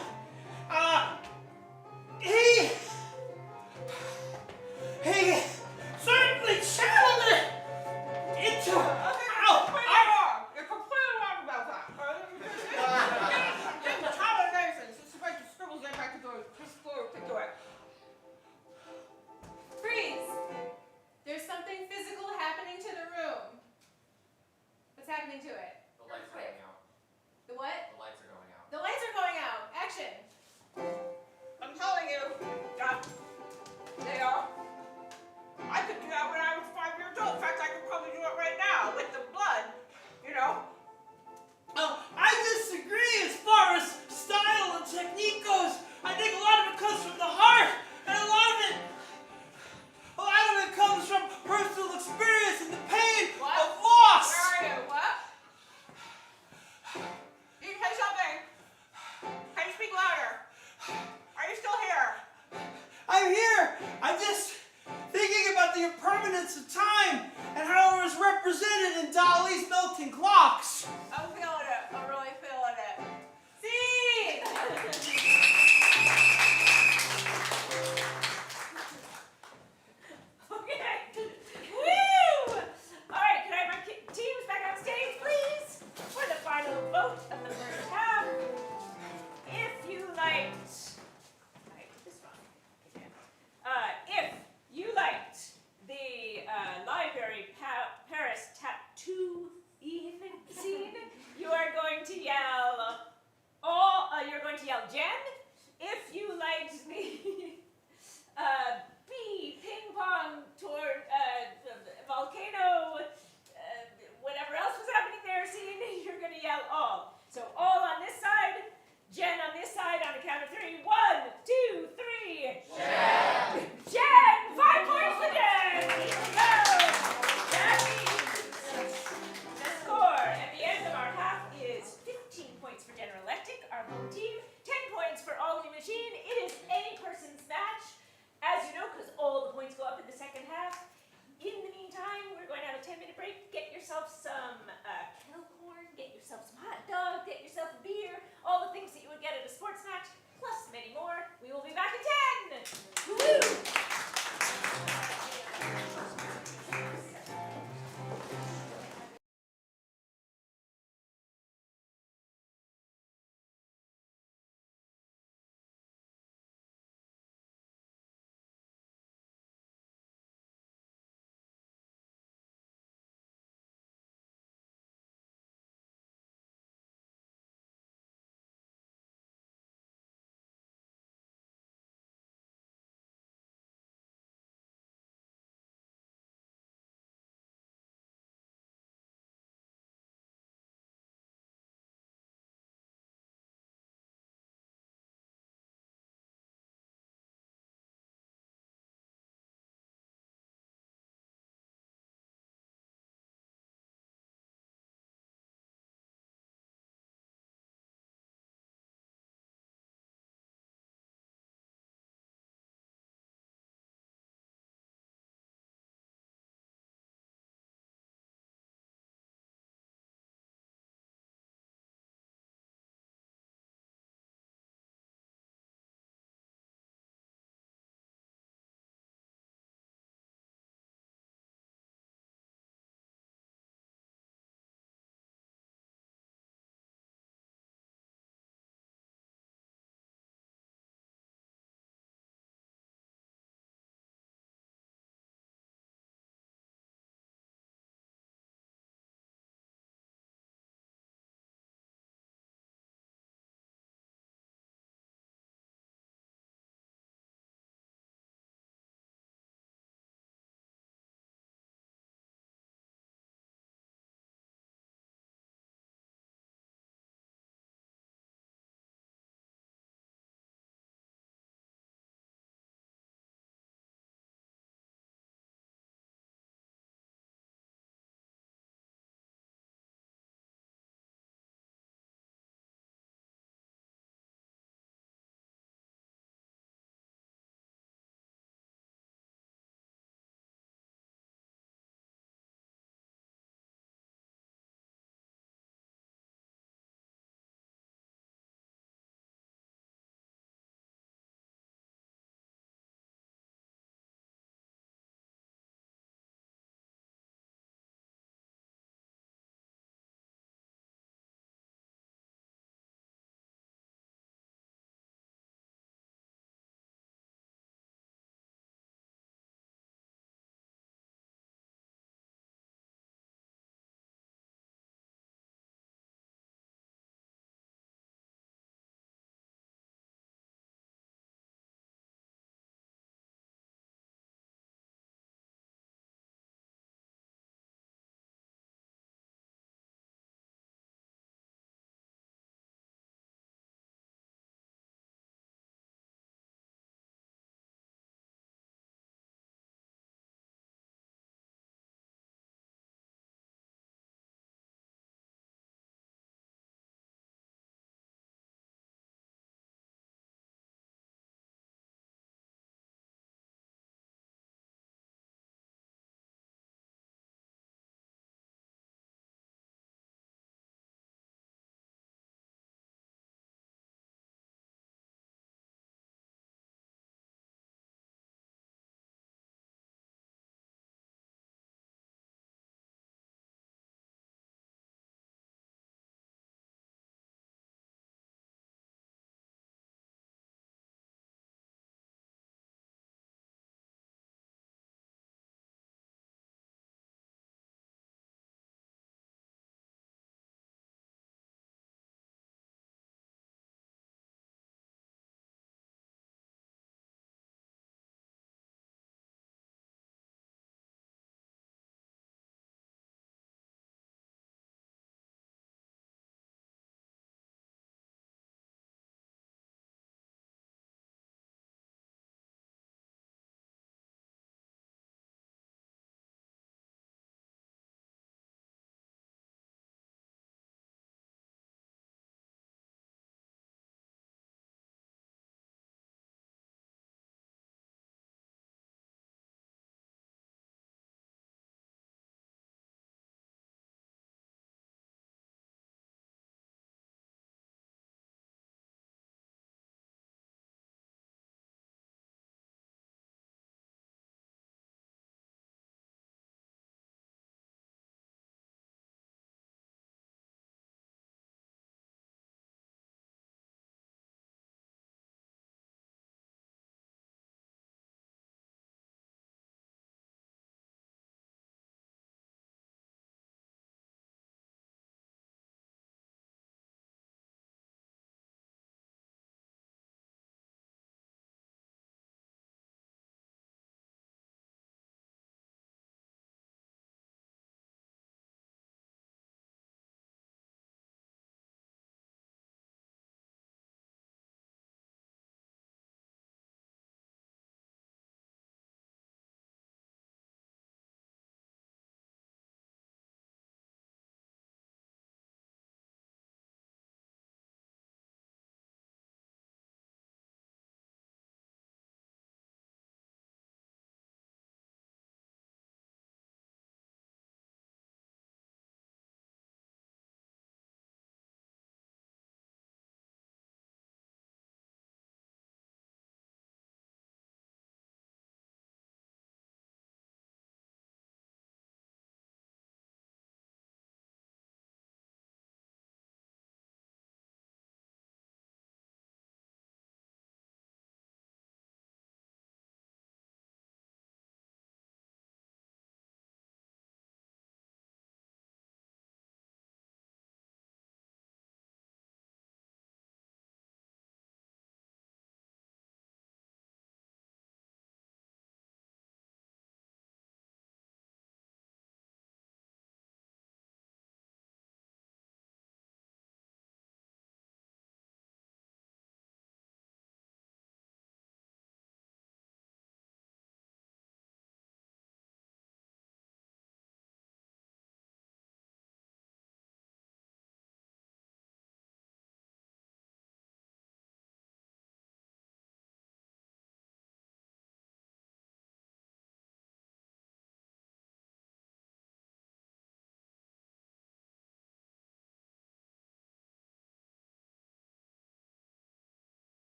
I'm just thinking about the impermanence of time and how it was represented in Dali's melting clocks. I'm feeling it. I'm really feeling it. See? Okay. Woo! All right, can I have my teams back on stage, please, for the final vote of the first half? If you liked, I put this wrong again. If you liked the Library Paris tattoo scene, you are going to yell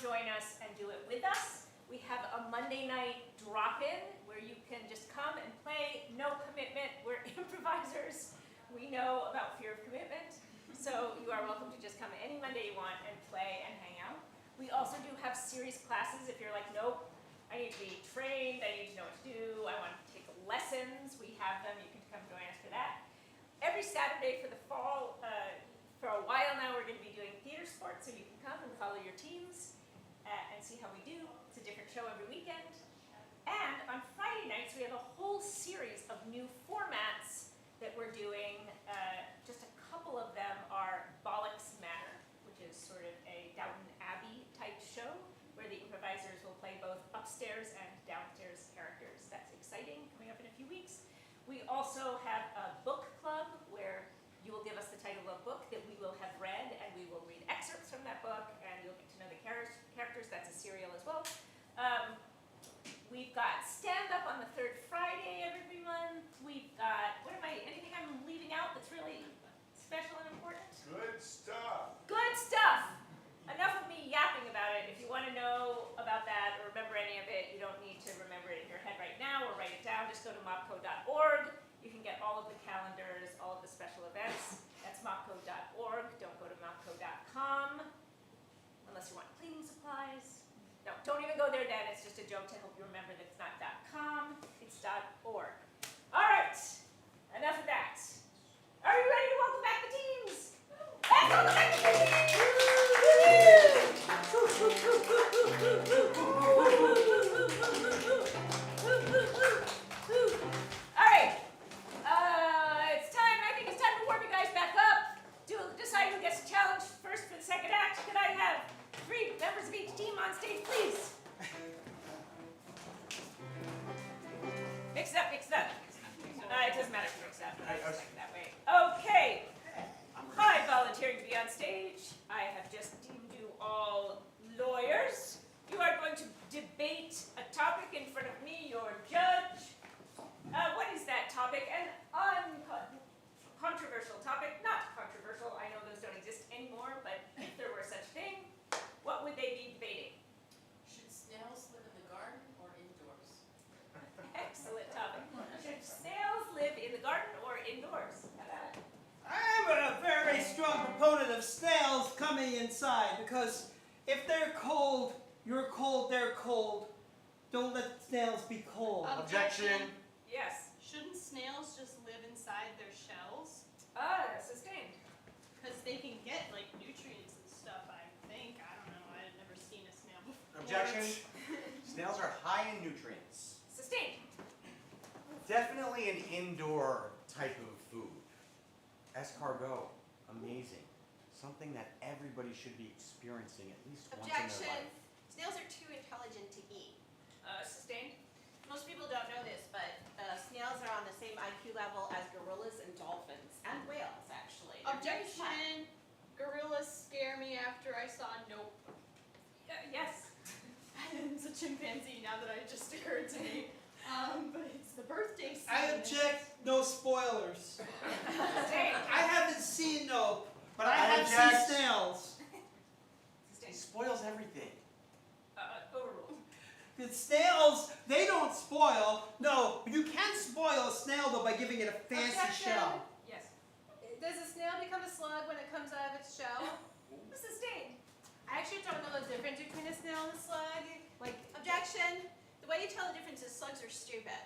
join us and do it with us. We have a Monday night drop-in where you can just come and play, no commitment. We're improvisers. We know about fear of commitment. So you are welcome to just come any Monday you want and play and hang out. We also do have series classes if you're like, nope, I need to be trained, I need to know what to do, I want to take lessons. We have them, you can come join us for that. Every Saturday for the fall, for a while now, we're going to be doing Theatresports, so you can come and follow your teams and see how we do. It's a different show every weekend. And on Friday nights, we have a whole series of new formats that we're doing. Just a couple of them are Bollocks Manor, which is sort of a Downton Abbey type show, where the improvisers will play both upstairs and downstairs characters. That's exciting, coming up in a few weeks. We also have a book club where you will give us the title of a book that we will have read, and we will read excerpts from that book, and you'll get to know the characters. That's a serial as well. We've got stand-up on the third Friday of every month. We've got, anything I'm leaving out that's really special and important? Good stuff. Good stuff! Enough of me yapping about it. If you want to know about that or remember any of it, you don't need to remember it in your head right now or write it down. Just go to mopco.org. You can get all of the calendars, all of the special events. That's mopco.org. Don't go to mopco.com unless you want cleaning supplies. No, don't even go there, Dan. It's just a joke to help you remember that it's not .com. It's .org. All right. Enough of that. Are you ready to welcome back the teams? Let's welcome back the teams! All right. It's time. I think it's time to warm you guys back up. Decide who gets the challenge first for the second act. Could I have 3 members of each team on stage, please? Mix it up, mix it up. It doesn't matter if you mix it up. I just like it that way. Okay. Hi, volunteering to be on stage. I have just deemed you all lawyers. You are going to debate a topic in front of me, your judge. What is that topic? An uncontroversial topic. Not controversial. I know those don't exist anymore, but if there were such thing, what would they be debating? Should snails live in the garden or indoors? Excellent topic. Should snails live in the garden or indoors? How about it? I'm a very strong proponent of snails coming inside because if they're cold, you're cold, they're cold. Don't let snails be cold. Objection. Yes. Shouldn't snails just live inside their shells? Sustained. Because they can get like nutrients and stuff, I think. I don't know. I've never seen a snail before. Objection. Snails are high in nutrients. Sustained. Definitely an indoor type of food. Escargot, amazing. Something that everybody should be experiencing at least once in their Objection. life. Snails are too intelligent to eat. Sustained. Most people don't know this, but snails are on the same IQ level as gorillas and dolphins and whales, actually. They're very smart. Objection. Gorillas scare me after I saw Nope. Yes. It's a chimpanzee now that it just occurred to me. But it's the birthday scene. I object, no spoilers. Sustained. I haven't seen Nope, but I I have object. seen snails. It Sustained. spoils everything. Overruled. The snails, they don't spoil. No, but you can spoil a snail though by giving it a fancy Objection. shell. Yes. Does a snail become a slug when it comes out of its shell? Sustained. I actually don't know the difference between a snail and a slug. Like, Objection. The way you tell the difference is slugs are stupid.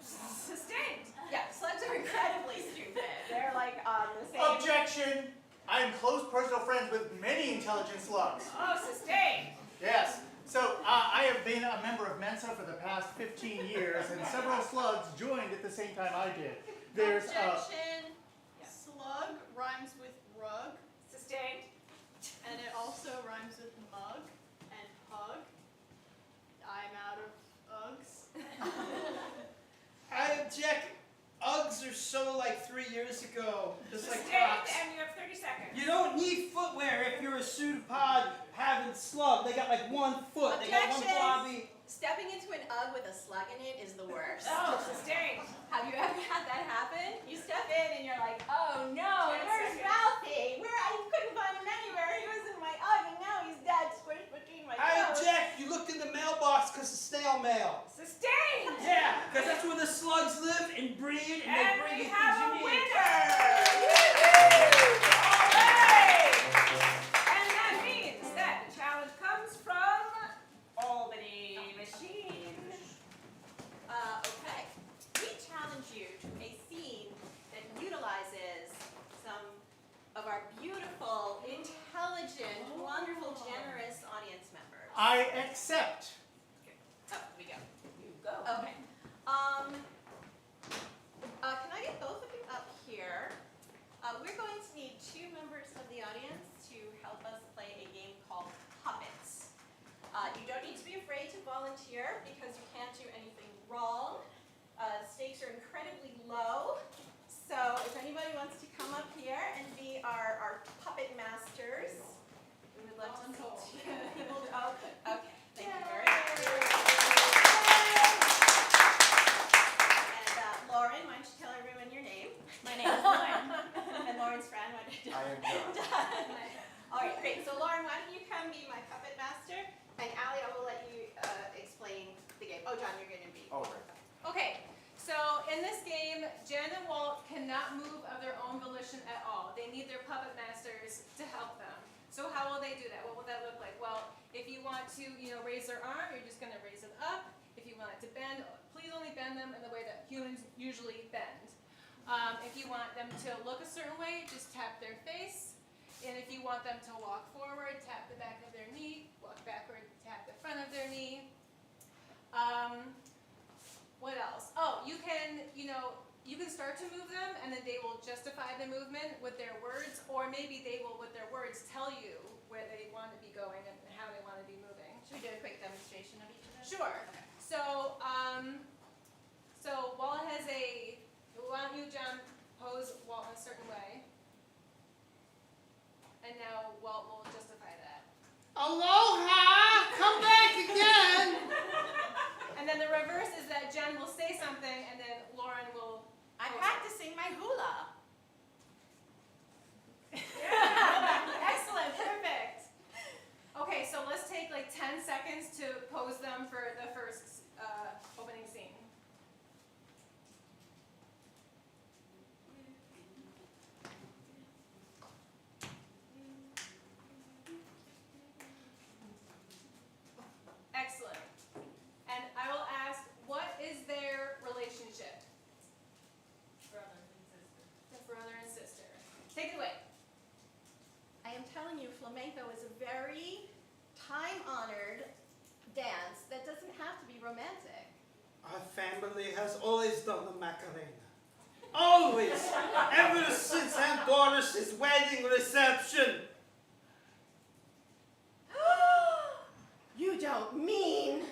Sustained. Yeah, slugs are incredibly stupid. They're like the same. Objection! I am close personal friends with many intelligent slugs. Sustained. Yes. So I have been a member of Mensa for the past 15 years, and several slugs joined at the same time I did. There's objection. Yeah. Slug rhymes with rug, Sustained. and it also rhymes with mug and hug. I'm out of Uggs. I object. Uggs are so like 3 years ago, just like Sustained, Crocs. and you have 30 seconds. You don't need footwear if you're a pseudopod having slug. They got like 1 foot. They got one Objection. blobby. Stepping into an Ugg with a slug in it is the worst. Sustained. Have you ever had that happen? You step in and you're like, oh no, 10 where's seconds. Ralphie? I couldn't find him anywhere. He was in my Ugg and now he's dead, squished between my I mail. Sustained. Yeah, because that's where the slugs live and breed, and they And bring we you have things a you need. winner! Woo-hoo! All right! And that means that the challenge comes from Albany Machine. Okay. We challenge you to a scene that utilizes some of our beautiful, intelligent, wonderful, generous audience members. I accept. Oh, we go. You go. Okay. Can I get both of you up here? We're going to need 2 members of the audience to help us play a game called Puppets. You don't need to be afraid to volunteer because you can't do anything wrong. Stakes are incredibly low. So if anybody wants to come up here and be our puppet masters, we would love to see 2 people. Oh, okay. Thank you very much. And Lauren, why don't you tell everyone your name? My name is Lauren. And Lauren's friend, why don't you? I am John. All right, great. So Lauren, why don't you come be my puppet master? And Allie, I will let you explain the game. Oh, John, you're going to be. Oh, right. Okay, so in this game, Jen and Walt cannot move of their own volition at all. They need their puppet masters to help them. So how will they do that? What will that look like? Well, if you want to, raise their arm, you're just going to raise it up. If you want it to bend, please only bend them in the way that humans usually bend. If you want them to look a certain way, just tap their face. And if you want them to walk forward, tap the back of their knee. Walk backward, tap the front of their knee. What else? Oh, you can start to move them, and then they will justify the movement with their words, or maybe they will, with their words, tell you where they want to be going and how they want to be moving. Should we do a quick demonstration of each of them? Sure. So, Walt has why don't you, John, pose Walt in a certain way, and now Walt will justify that. Aloha! Come back again! And then the reverse is that Jen will say something, and then Lauren will. I'm practicing my hula. Excellent, perfect. Okay, so let's take like 10 seconds to pose them for the first opening scene. Excellent. And I will ask, what is their relationship? Brother and sister. The brother and sister. Take it away. I am telling you, flamenco is a very time-honored dance that doesn't have to be romantic. Our family has always done the Macarena. Always! Ever since Aunt Doris's wedding reception. You don't mean...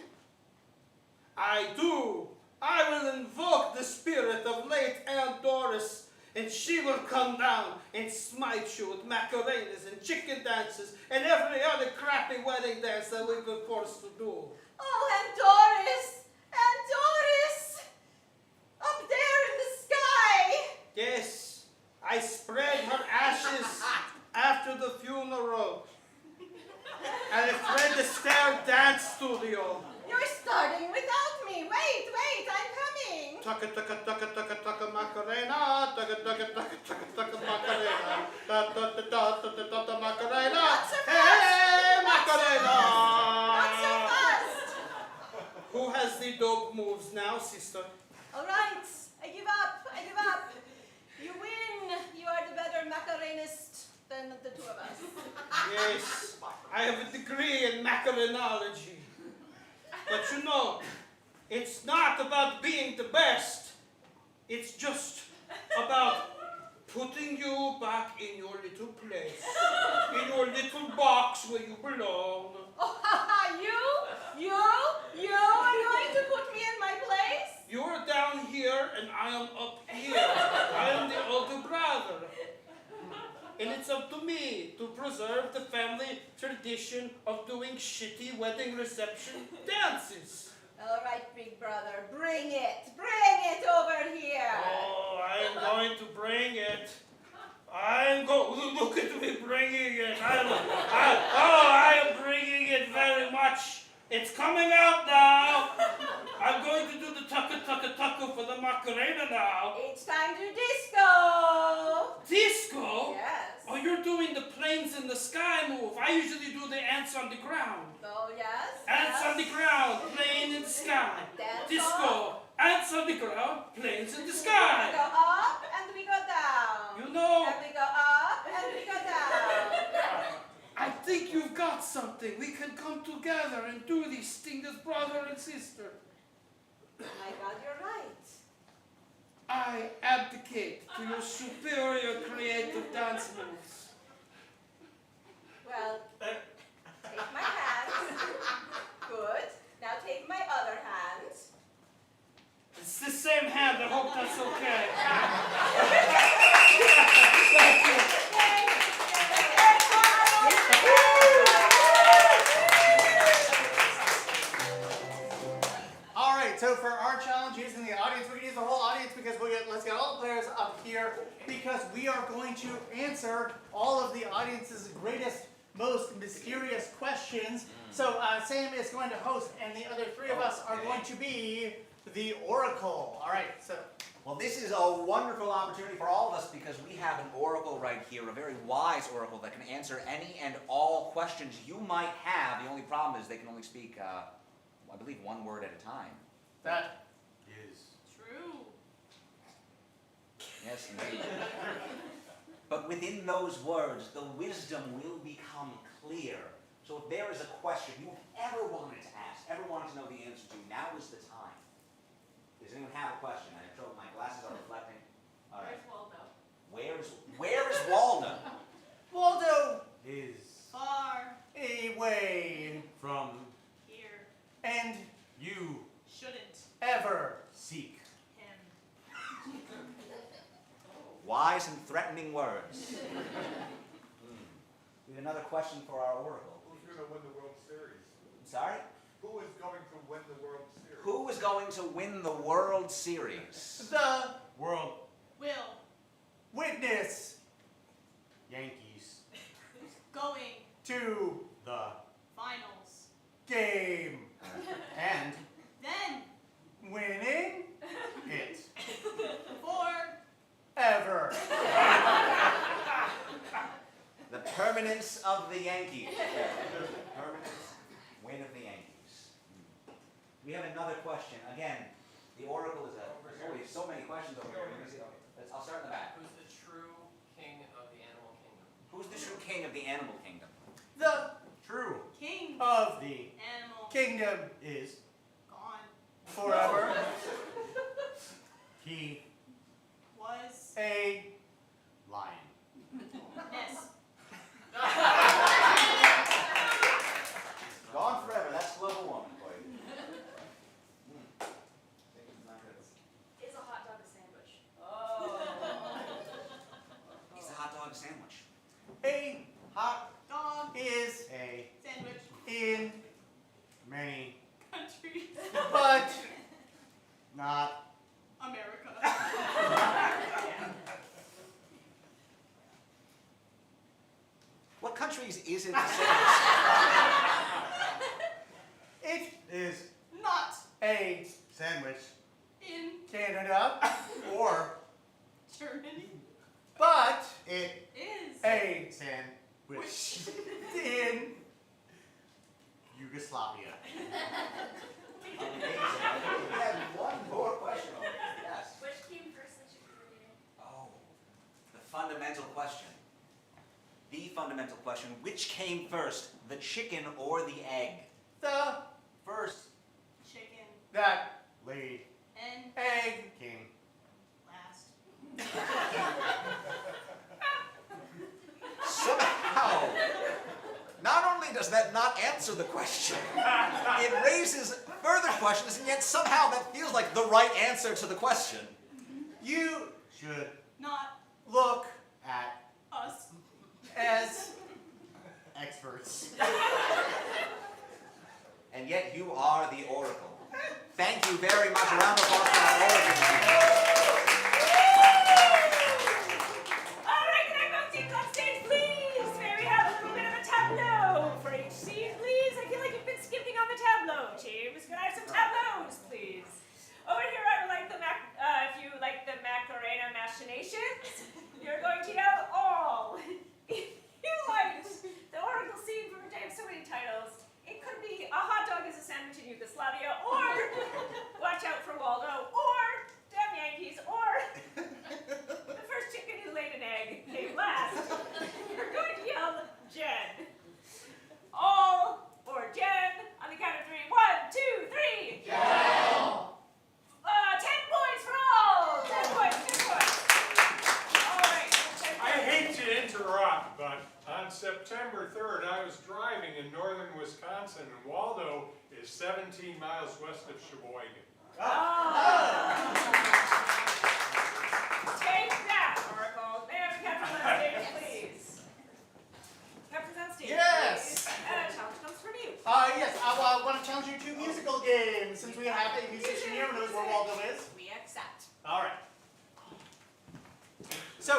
I do. I will invoke the spirit of late Aunt Doris, and she will come down and smite you with Macarenas and chicken dances and every other crappy wedding dance that we've been forced to do. Oh, Aunt Doris! Aunt Doris! Up there in the sky! Yes, I spread her ashes after the funeral at a Fred Astaire dance studio. You're starting without me. Wait, I'm coming. Tucka tucka tucka tucka tucka Macarena, tucka tucka tucka tucka tucka Macarena, da da da da da da da Macarena. Not so Hey fast. Macarena! Not so fast. Who has the dope moves now, sister? All right, I give up. You win. You are the better Macarenist than the two of us. Yes, I have a degree in Macarenology. But you know, it's not about being the best. It's just about putting you back in your little place, in your little box where you belong. Oh, you are going to put me in my place? You're down here and I am up here. I am the older brother. And it's up to me to preserve the family tradition of doing shitty wedding reception dances. All right, big brother, bring it over here. Oh, I am going to bring it. Look at me bringing it. I am bringing it very much. It's coming out now. sucker for the Macarena now. It's time to disco. Disco? Yes. Oh, you're doing the planes in the sky move. I usually do the ants on the ground. Oh, yes. Ants yes. on the ground, plane in the sky. Dance Disco. off. Ants on the ground, planes in the We sky. go up and we go down. You know, And we go up and we go down. I think you've got something. We can come together and do these things as brother and sister. My God, you're right. I abdicate to your superior creative dance moves. Well, take my hand. Good. Now take my other hand. It's the same hand. I hope that's okay. All right, so for our challenge using the audience, we can use the whole audience because let's get all the players up here because we are going to answer all of the audience's greatest, most mysterious questions. So Sam is going to host, and the other three of us are going to be the Oracle. All right, so. Well, this is a wonderful opportunity for all of us because we have an oracle right here, a very wise oracle that can answer any and all questions you might have. The only problem is they can only speak, I believe, one word at a time. That Is. True. Yes, indeed. But within those words, the wisdom will become clear. So if there is a question you ever wanted to ask, ever wanted to know the answer to, now is the time. Does anyone have a question? I'm sure my glasses are reflecting. All right. Where's Waldo? Where is Waldo? Waldo Is. Far away From. here. and You. Shouldn't ever. Seek. him. Wise and threatening words. We have another question for our oracle. Who's going to win the World Series? I'm sorry? Who is going to win the World Series? Who is going to win the World Series? The World. Will. witness Yankees. Going. to The. Finals. game. And. Then. Winning It. ever. The permanence of the Yankees. Permanence, win of the Yankees. We have another question. Again, the oracle is we have so many questions over here. Let me see. Okay, I'll start in the back. Who's the true king of the animal kingdom? Who's the true king of the animal kingdom? The True. King. of The. Animal. kingdom Is. Gone. forever. He. Was. A Lion. Ness. Gone forever. That's global warming for you. Is a hot dog a sandwich? He's a hot dog sandwich. a Hot. Dog. is A. Sandwich. in Many. Country. but Not. America. What countries is it the sandwich? it Is. Not. a Sandwich. In. Canada Or. Germany. but It. Is. a Sandwich. in Yugoslavia. Amazing. We have one more question over here. Yes. Which came first, the chicken or the egg? Oh, the fundamental question. The fundamental question. Which came first, the chicken or the egg? the First. Chicken. that Laid. And. egg King. Last. Somehow, not only does that not answer the question, it raises further questions, and yet somehow that feels like the right answer to the question. you Should. Not. look At. Us. as Experts. And yet you are the oracle. Thank you very much. A round of applause for our oracle. All right, can I have seats on stage, please? May we have a little bit of a tableau for each scene, please? I feel like you've been skipping on the tableau, James. Can I have some tableaus, please? Over here, I would like the but on September 3rd, I was driving in northern Wisconsin, and Waldo is 17 miles west of Sheboygan. Take that, Oracle. May I have Captain on stage, please? Captain's on stage. Yes. Please. Challenge comes from you. Yes, I want to challenge you to musical games since we have a musician here who knows where Waldo is. We accept. All right. So,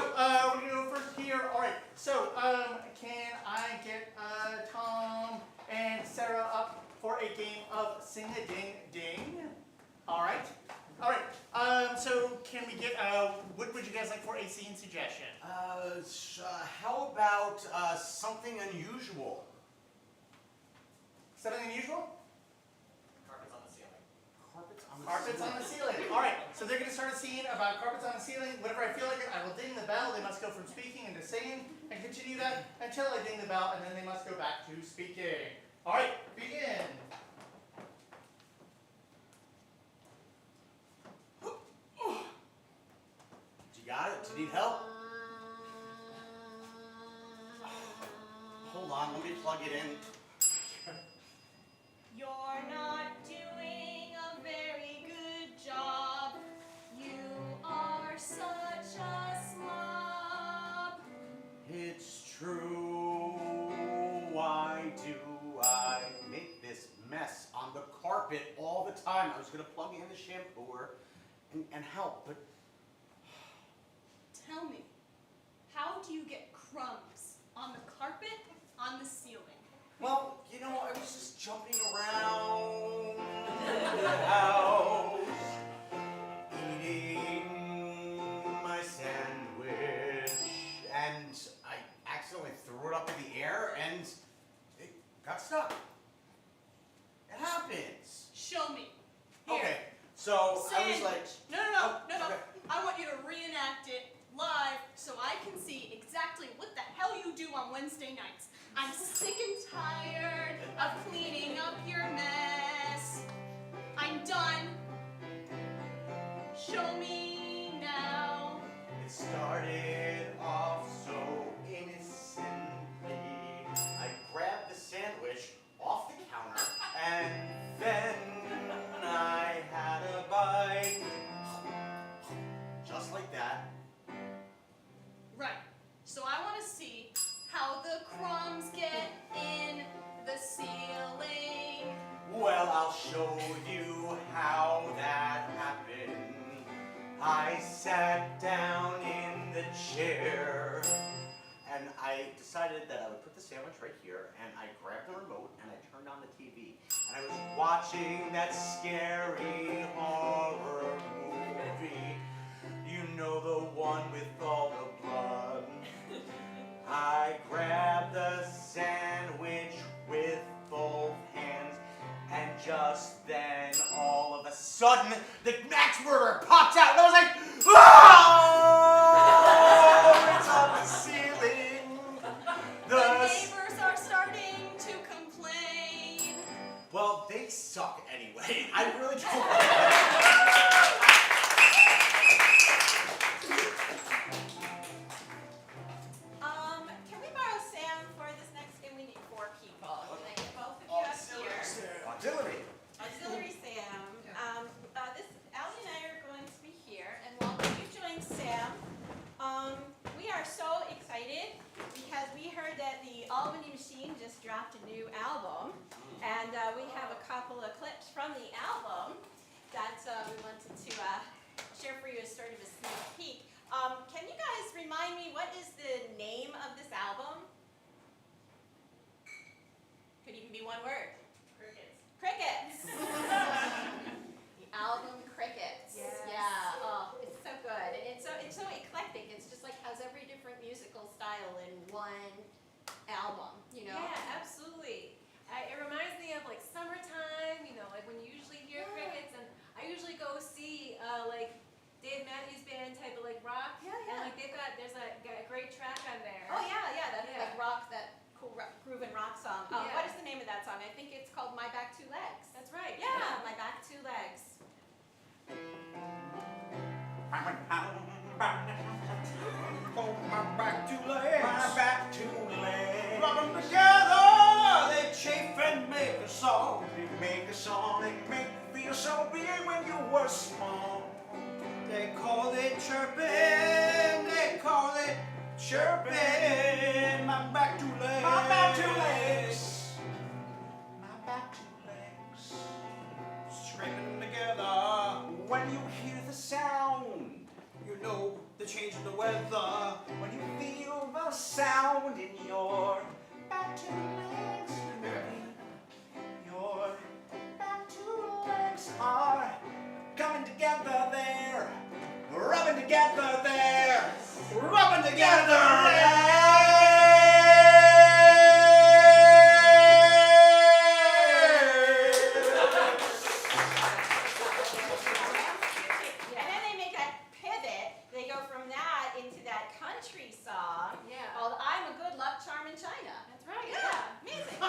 we're going to go first here. All right. So, can I get Tom and Sarah up for a game of Sing-a-Ding-Ding? All right. All right. So, can we get, what would you guys like for a scene suggestion? How about something unusual? Something unusual? Carpets on the ceiling. Carpets on the ceiling. All right. So they're going to start a scene about carpets on the ceiling. Whenever I feel like it, I will ding the bell. They must go from speaking into singing and continue that until I ding the bell, and then they must go back to speaking. All right. Begin. You got it? Do you need help? Hold on, let me plug it in. You're not doing a very good job. You are such a slob. It's true. Why do I make this mess on the carpet all the time? I was gonna plug in the shampooer and help, but Tell me, how do you get crumbs on the carpet on the ceiling? well, you know, I was just jumping around the house, eating my sandwich, and I accidentally threw it up in the air and it got stuck. It happens. Show me. Here. Okay, so I was Sandwich. like, No. okay. I want you to reenact it live so I can see exactly what the hell you do on Wednesday nights. I'm sick and tired of cleaning up your mess. I'm done. Show me now. It started off so innocently. I grabbed the sandwich off the counter and then I had a bite. Just like that. Right. So I want to see how the crumbs get in the ceiling. Well, I'll show you how that happened. I sat down in the chair and I decided that I would put the sandwich right here and I grabbed the remote and I turned on the TV and I was watching that scary horror movie. You know, the one with all the blood. I grabbed the sandwich with both hands, and just then, all of a sudden, the Max Murderer popped out, and I was like, oh, it's on the ceiling. The neighbors are starting to complain. Well, they suck anyway. I really don't. Can we borrow Sam for this next game? We need 4 people. Can I get both of you up here? Auxiliary. Auxiliary Sam. Allie and I are going to be here, and while you join Sam, we are so excited because we heard that the Albany Machine just dropped a new album, and we have a couple of clips from the album that we wanted to share for you as sort of a sneak peek. Can you guys remind me, what is the name of this album? Could even be one word. Crickets. The album Crickets. Yes. Yeah. Oh, it's so good, and it's so eclectic. It's just like has every different musical style in one album. You know. Yeah, absolutely. It reminds me of like summertime, you know, like when you usually hear crickets, and I usually go see like Dave Matthews Band type of like rock, Yeah. and like there's a great track on there. Oh yeah. That Yeah. like rock, that cool groove and rock song. Yeah. What is the name of that song? I think it's called My Back Two Legs. That's right. Yeah, My Back Two Legs. Oh, my back two legs. My back two song. It made you feel so big when you were small. They call it chirping, they call it chirping. My back two legs. My back two legs. My back two legs. Scraping together. When you hear the sound, You know the change in the weather. when you feel the sound in your back two legs, your back two legs are coming together there, rubbing together there, rubbing together And then they make that pivot. They go from that into that country song Yeah. called I'm a Good Luck Charm in China. That's right. Yeah, amazing.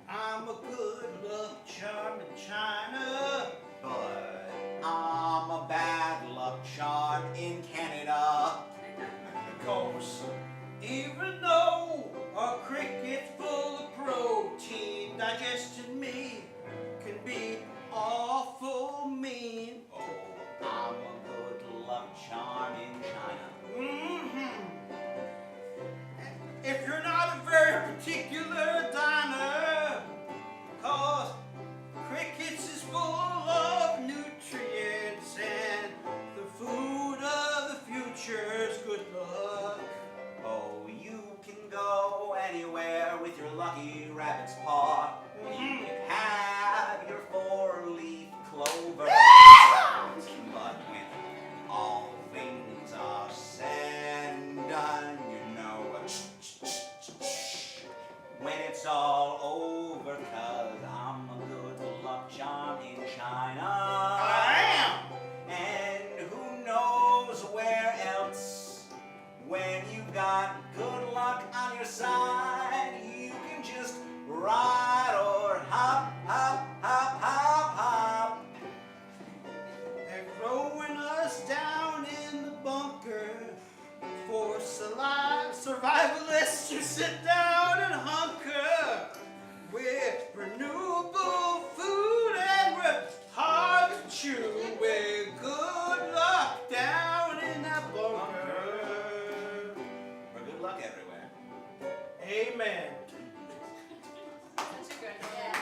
I'm a good luck charm in China. But I'm a bad luck charm in Canada. Because even though a cricket's full of protein, digesting me can be awful mean. Oh, I'm a good luck charm in China. If you're not a very particular diner, cause crickets is full of nutrients and the food of the future's good luck. Oh, you can go anywhere with your lucky rabbit's paw. You can have your four-leaf clover. But when all things are said and done, you know, when it's all over, 'cause I'm a good luck charm in China. I And who knows where else? When you've got good luck on your side, you can just ride or hop, hop, hop, hop, hop. They're throwing us down in the bunker for survivalists to sit down and hunker with renewable food and we're hard to chew. We're good luck down in that bunker. For good luck everywhere. Amen. Such a good one. Yeah.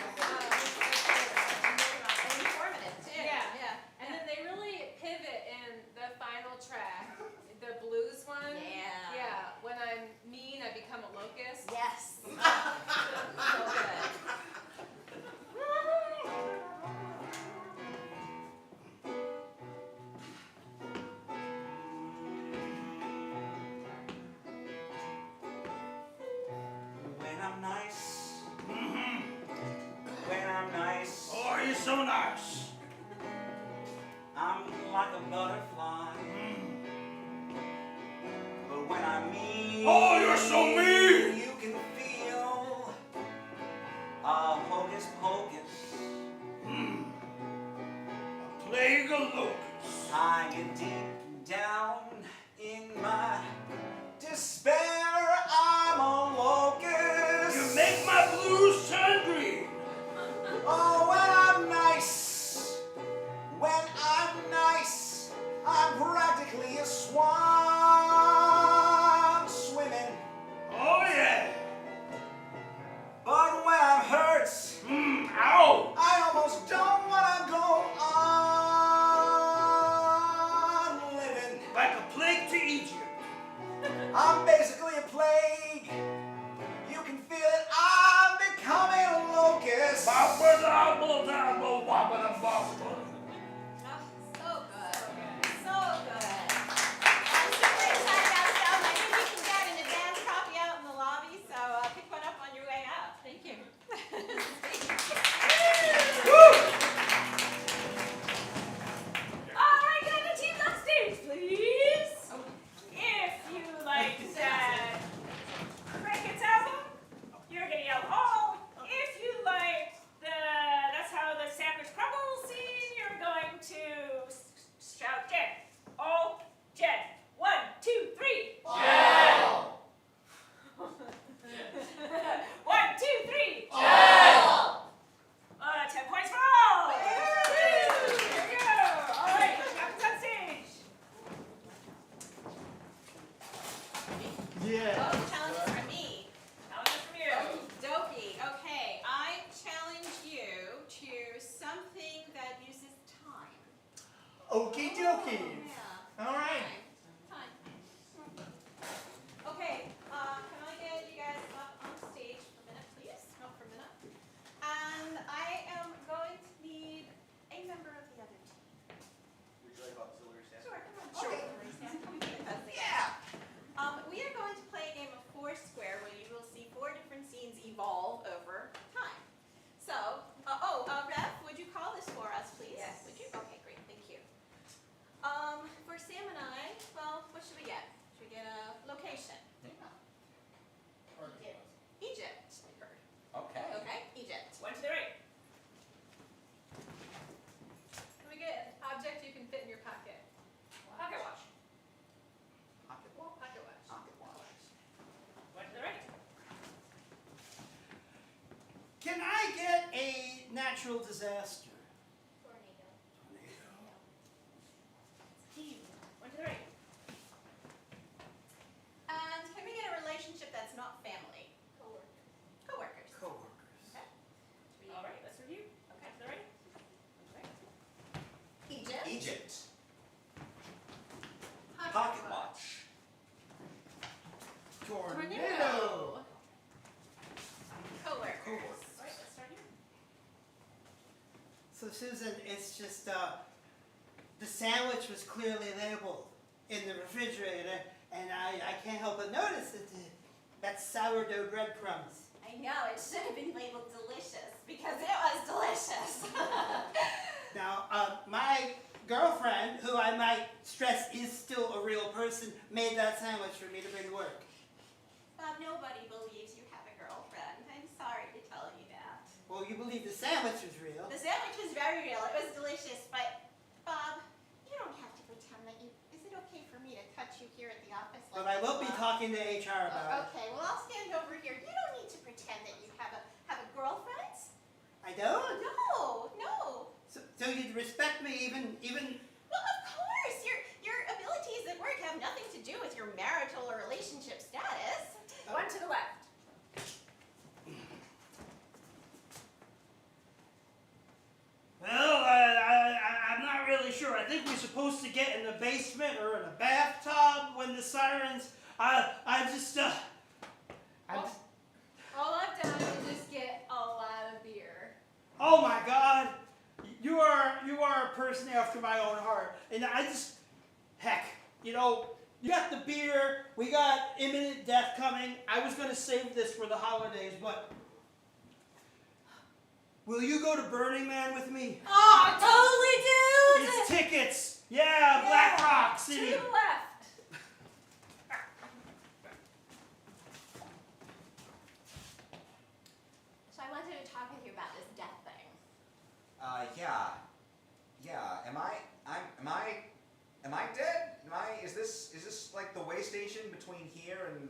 And informative too. Yeah. And then they really pivot in the final track, the blues one. Yeah. Yeah. When I'm mean, I become a locust. Yes. So good. When I'm nice, when I'm nice, Oh, you're so nice. I'm like a butterfly. But when I'm mean, Oh, you're so mean. You can feel a hocus pocus. A plague of locusts. I get deep down in my despair. I'm a locust. You make my blues turn green. Oh, when I'm nice, when I'm nice, I'm practically a swan swimming. Oh, yeah. But when I'm hurt, Ow. I almost don't want to go on living. Like dokie. Yeah. All right. Fine. Okay, can I get you guys up on stage for a minute, please? No, for a minute. And I am going to need a member of the other team. Would you like auxiliary staff? Sure, come on. Sure. Okay, Sam, come here, because they- Yeah. We are going to play a game of Foursquare where you will see 4 different scenes evolve over time. So, Rev, would you call this for us, please? Yes. Would you? Okay, great, thank you. For Sam and I, well, what should we get? Should we get a location? Egypt, I heard. Okay. Okay, Egypt. 1 to the right. Can we get an object you can fit in your pocket? Pocket watch. Pocket watch. Pocket watch. Pocket watch. 1 to the right. Can I get a natural disaster? Tornado. 1 to the right. And can we get a relationship that's not family? Coworker. Coworkers. Coworkers. Okay. Should we- All right, let's review. Okay, to the right. Egypt. Egypt. Pocket Pocket watch. watch. Tornado. Coworkers. Coworkers. All right, let's start here. So Susan, it's just the sandwich was clearly labeled in the refrigerator, and I can't help but notice that that's sourdough breadcrumbs. I know, it should have been labeled delicious because it was delicious. Now, my girlfriend, who I might stress is still a real person, made that sandwich for me to bring to work. Bob, nobody believes you have a girlfriend. I'm sorry to tell you that. Well, you believe the sandwich was real. The sandwich was very real. It was delicious, but Bob, you don't have to pretend that you. Is it okay for me to touch you here at the office? But I will be Bob? talking to HR about it. Okay, well I'll stand over here. You don't need to pretend that you have a girlfriend. I don't? No. So you'd respect me even Well, of course. Your abilities at work have nothing to do with your marital or relationship status. 1 to the left. Well, I'm not really sure. I think we're supposed to get in the basement or in a bathtub when the sirens. I'm just. All I've done is just get a lot of beer. Oh my God, you are a person after my own heart, and heck, you got the beer. We got imminent death coming. I was gonna save this for the holidays, but. Will you go to Burning Man with me? Oh, totally, dude. It's tickets. Yeah, Black Rock To City. the left. So I wanted to talk with you about this death thing. Yeah. Am I dead? Is this like the way station between here and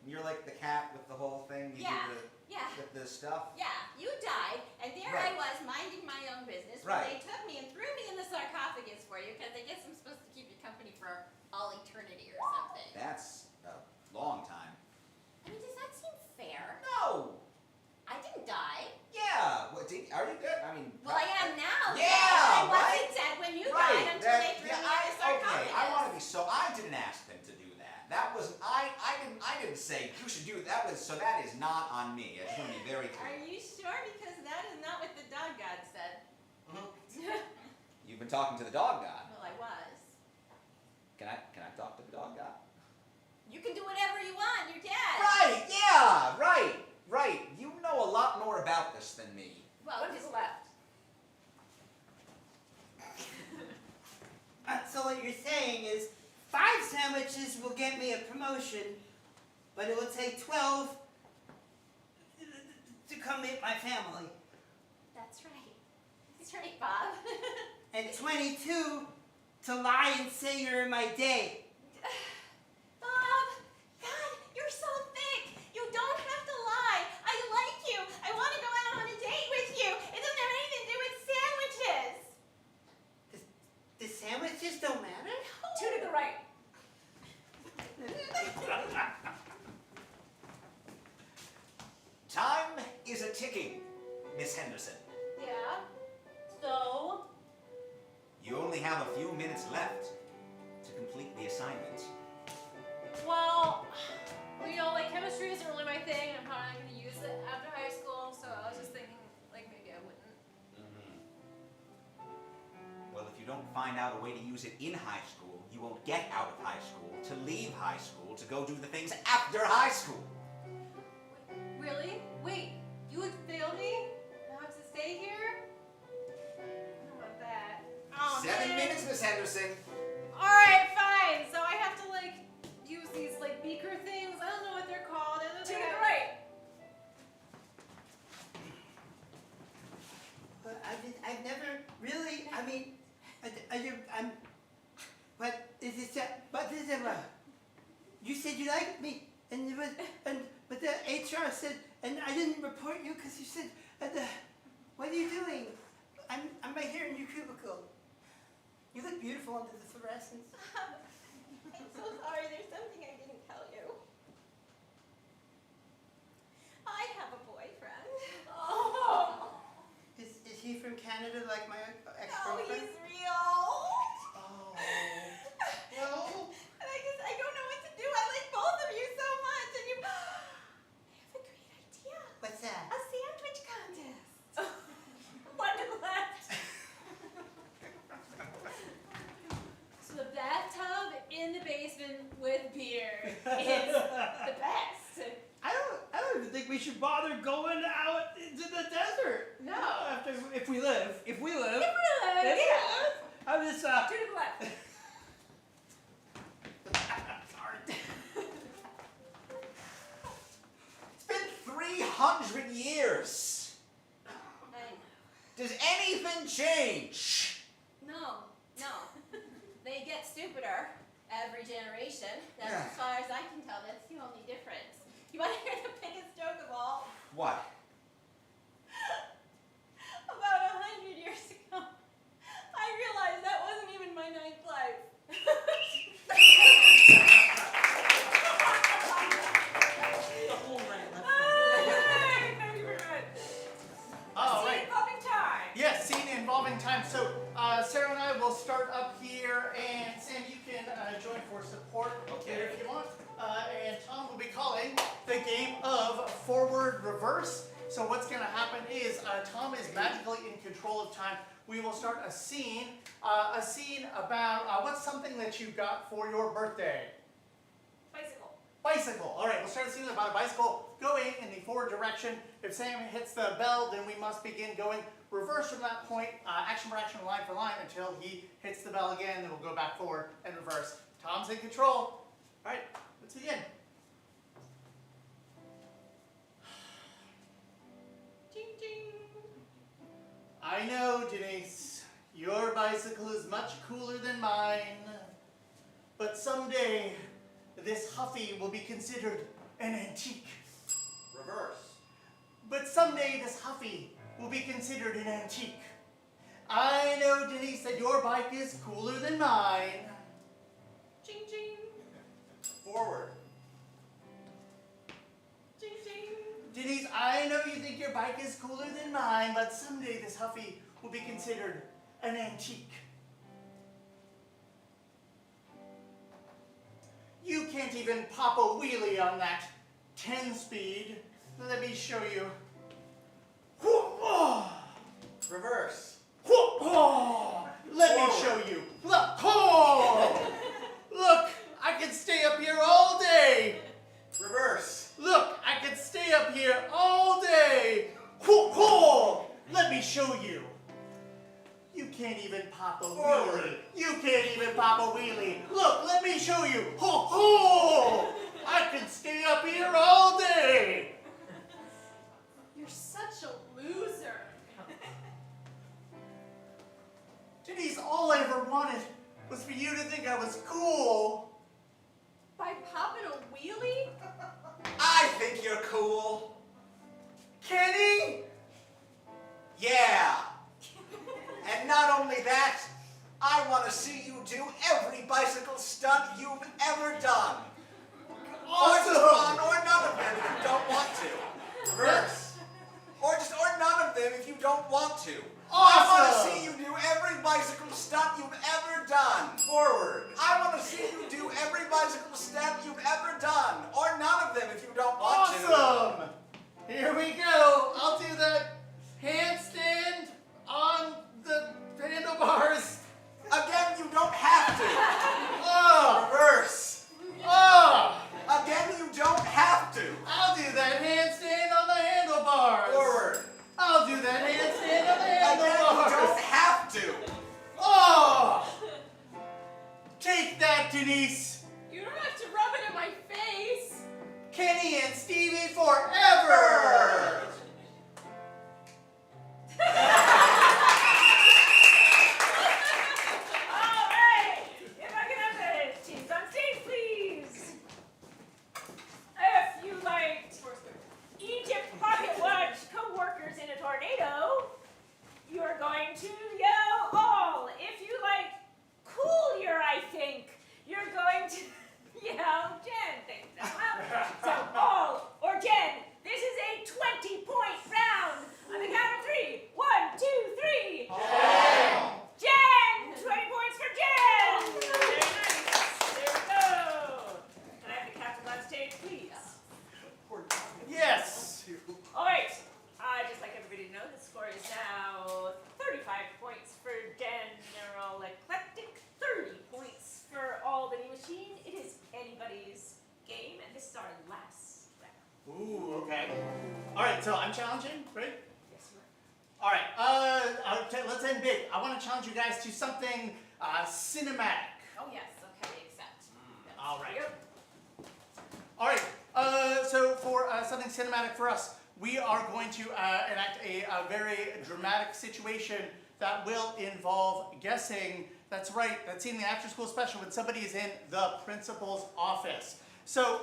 you're like the cat with the whole thing? You Yeah. do Yeah. the stuff? Yeah, you died, and there Right. I was minding my own business. When Right. they took me and threw me in the sarcophagus for you, because I guess I'm supposed to keep you company for all eternity or something. That's a long time. I mean, does that seem fair? No! I didn't die. Yeah! Are you dead? I mean... Well, I am now. Yeah, I wasn't right? dead when you Right, died until they threw me in the okay, sarcophagus. I want to be I didn't ask them to do that. That was, I didn't say you should do that. That is not on me. I just want to be very Are clear. you sure? Because that is not what the dog god said. You've been talking to the dog god. Well, I was. Can I talk to the dog god? You can do whatever you want. You're dead. Right, yeah, right. You know a lot more about this than me. Well, 1 to the left. So what you're saying is 5 sandwiches will get me a promotion, but it will take 12 to come meet my family, that's right. That's right, Bob. and 22 to lie and say you're in my day. Bob, God, you're so thick. You don't have to lie. I like you. I want to go out on a date with you. It doesn't have anything to do with sandwiches. The sandwiches don't matter? 2 to the right. Time is a ticking, Miss Henderson. Yeah? So? You only have a few minutes minutes left to complete the assignment. Well, like chemistry isn't really my thing. I'm probably not going to use it after high school, so I was just thinking, like, maybe I wouldn't. Well, if you don't find out a way to use it in high school, you won't get out of high school, to leave high school, to go do the things after high school. Really? Wait, you would fail me? I have to stay here? I don't want that. Oh, 7 man. minutes, Miss Henderson. All right, fine. So I have to like use these like beaker things. I don't know what they're called. I know To they the have- right. But I've never really, I mean, I'm, but is it, but this is, you said you liked me, and it was, but the HR said, and I didn't report you because you said, what are you doing? I'm right here in your cubicle. You look beautiful under the fluorescence. I'm so sorry, there's something I didn't tell you. I have a boyfriend. Oh. Is he from Canada like my Oh, ex-girlfriend? he's real. Oh. Well, And I don't know what to do. I like both of you so much. And I have a great idea. what's that? A sandwich contest. One left. So the bathtub in the basement with beer is the best. I don't even think we should bother going out into the desert. No. After, if we live. If we live, Yeah. I'm just, To the left. It's been 300 years. Does anything change? No. They get stupider every generation. That's Yeah. as far as I can tell. That's the only difference. You want to hear the biggest joke of all? What? About 100 years ago, I realized that wasn't even my ninth life. The whole right left. Hey, thank you very much. All right. Scene involving time. Yes, scene involving time. So Sarah and I will start up here, and Sam, you can join for support there if you want. And Tom will be calling the game of forward reverse. So what's going to happen is Tom is magically in control of time. We will start a scene about what's something that you got for your birthday. Bicycle. Bicycle. All right, we'll start a scene about a bicycle going in the forward direction. If Sam hits the bell, then we must begin going reverse from that point, action for action, line for line, until he hits the bell again. Then we'll go back forward and reverse. Tom's in control. All right, let's begin. Ching ching. I know, Denise, your bicycle is much cooler than mine. But someday, this Huffy will be considered an antique. Reverse. But someday this Huffy will be considered an antique. I know, Denise, that your bike is cooler than mine. Ching ching. Forward. Ching ching. Denise, I know you think your bike is cooler than mine, but someday this Huffy will be considered an antique. You can't even pop a wheelie on that 10-speed. Let me show you. Reverse. Let me show you. Look, look, I can stay up here all day. Reverse. Look, I can stay up here all day. Let me show you. You can't even pop a wheelie. You can't even pop a wheelie. Look, let me show you. I can stay up here all day. you're such a loser. Denise, all I ever wanted was for you to think I was cool. By popping a wheelie? I think you're cool. Kenny? Yeah. And not only that, I want to see you do every bicycle stunt you've ever done. Or just one, or none of them if you don't want to. Reverse. Or none of them if you don't want to. I want to Awesome. see you do every bicycle stunt you've ever done. Forward! I want to see you do every bicycle step you've ever done, or none of them if you don't want to. Awesome! Here we go. I'll do the handstand on the handlebars. Again, you don't have to. Oh! Reverse. Oh! Again, you don't have to. I'll do that handstand on the handlebars. Forward. I'll do that handstand on the Again, you handlebars. don't have to. Oh! Take that, Denise. You don't have to rub it in my face. Kenny and Stevie forever. All right. If I can have the teams on stage, please. If you liked Egypt Pocket Watch co-workers in a tornado, you are going to yell all. If you like Coolier, I think, you're going to yell Jen. Thanks, Emma. So all or Jen. This is a 20-point round. On the count of 3. 1, 2, 3. Jen! 20 points for Jen! Very nice. There we go. Can I have the captain on stage, please? Yes. All right. I'd just like everybody to know the score is now 35 points for General Eclectic, 30 points for Albany Machine. It is anybody's game, and this is our last round. Ooh, okay. All right, so I'm challenging, right? Yes, you are. All right, let's end big. I want to challenge you guys to something cinematic. Oh yes, okay, accept. All right. Yep. All right, so for something cinematic for us, we are going to enact a very dramatic situation that will involve guessing. That's right, that's in the after school special when somebody is in the principal's office. So,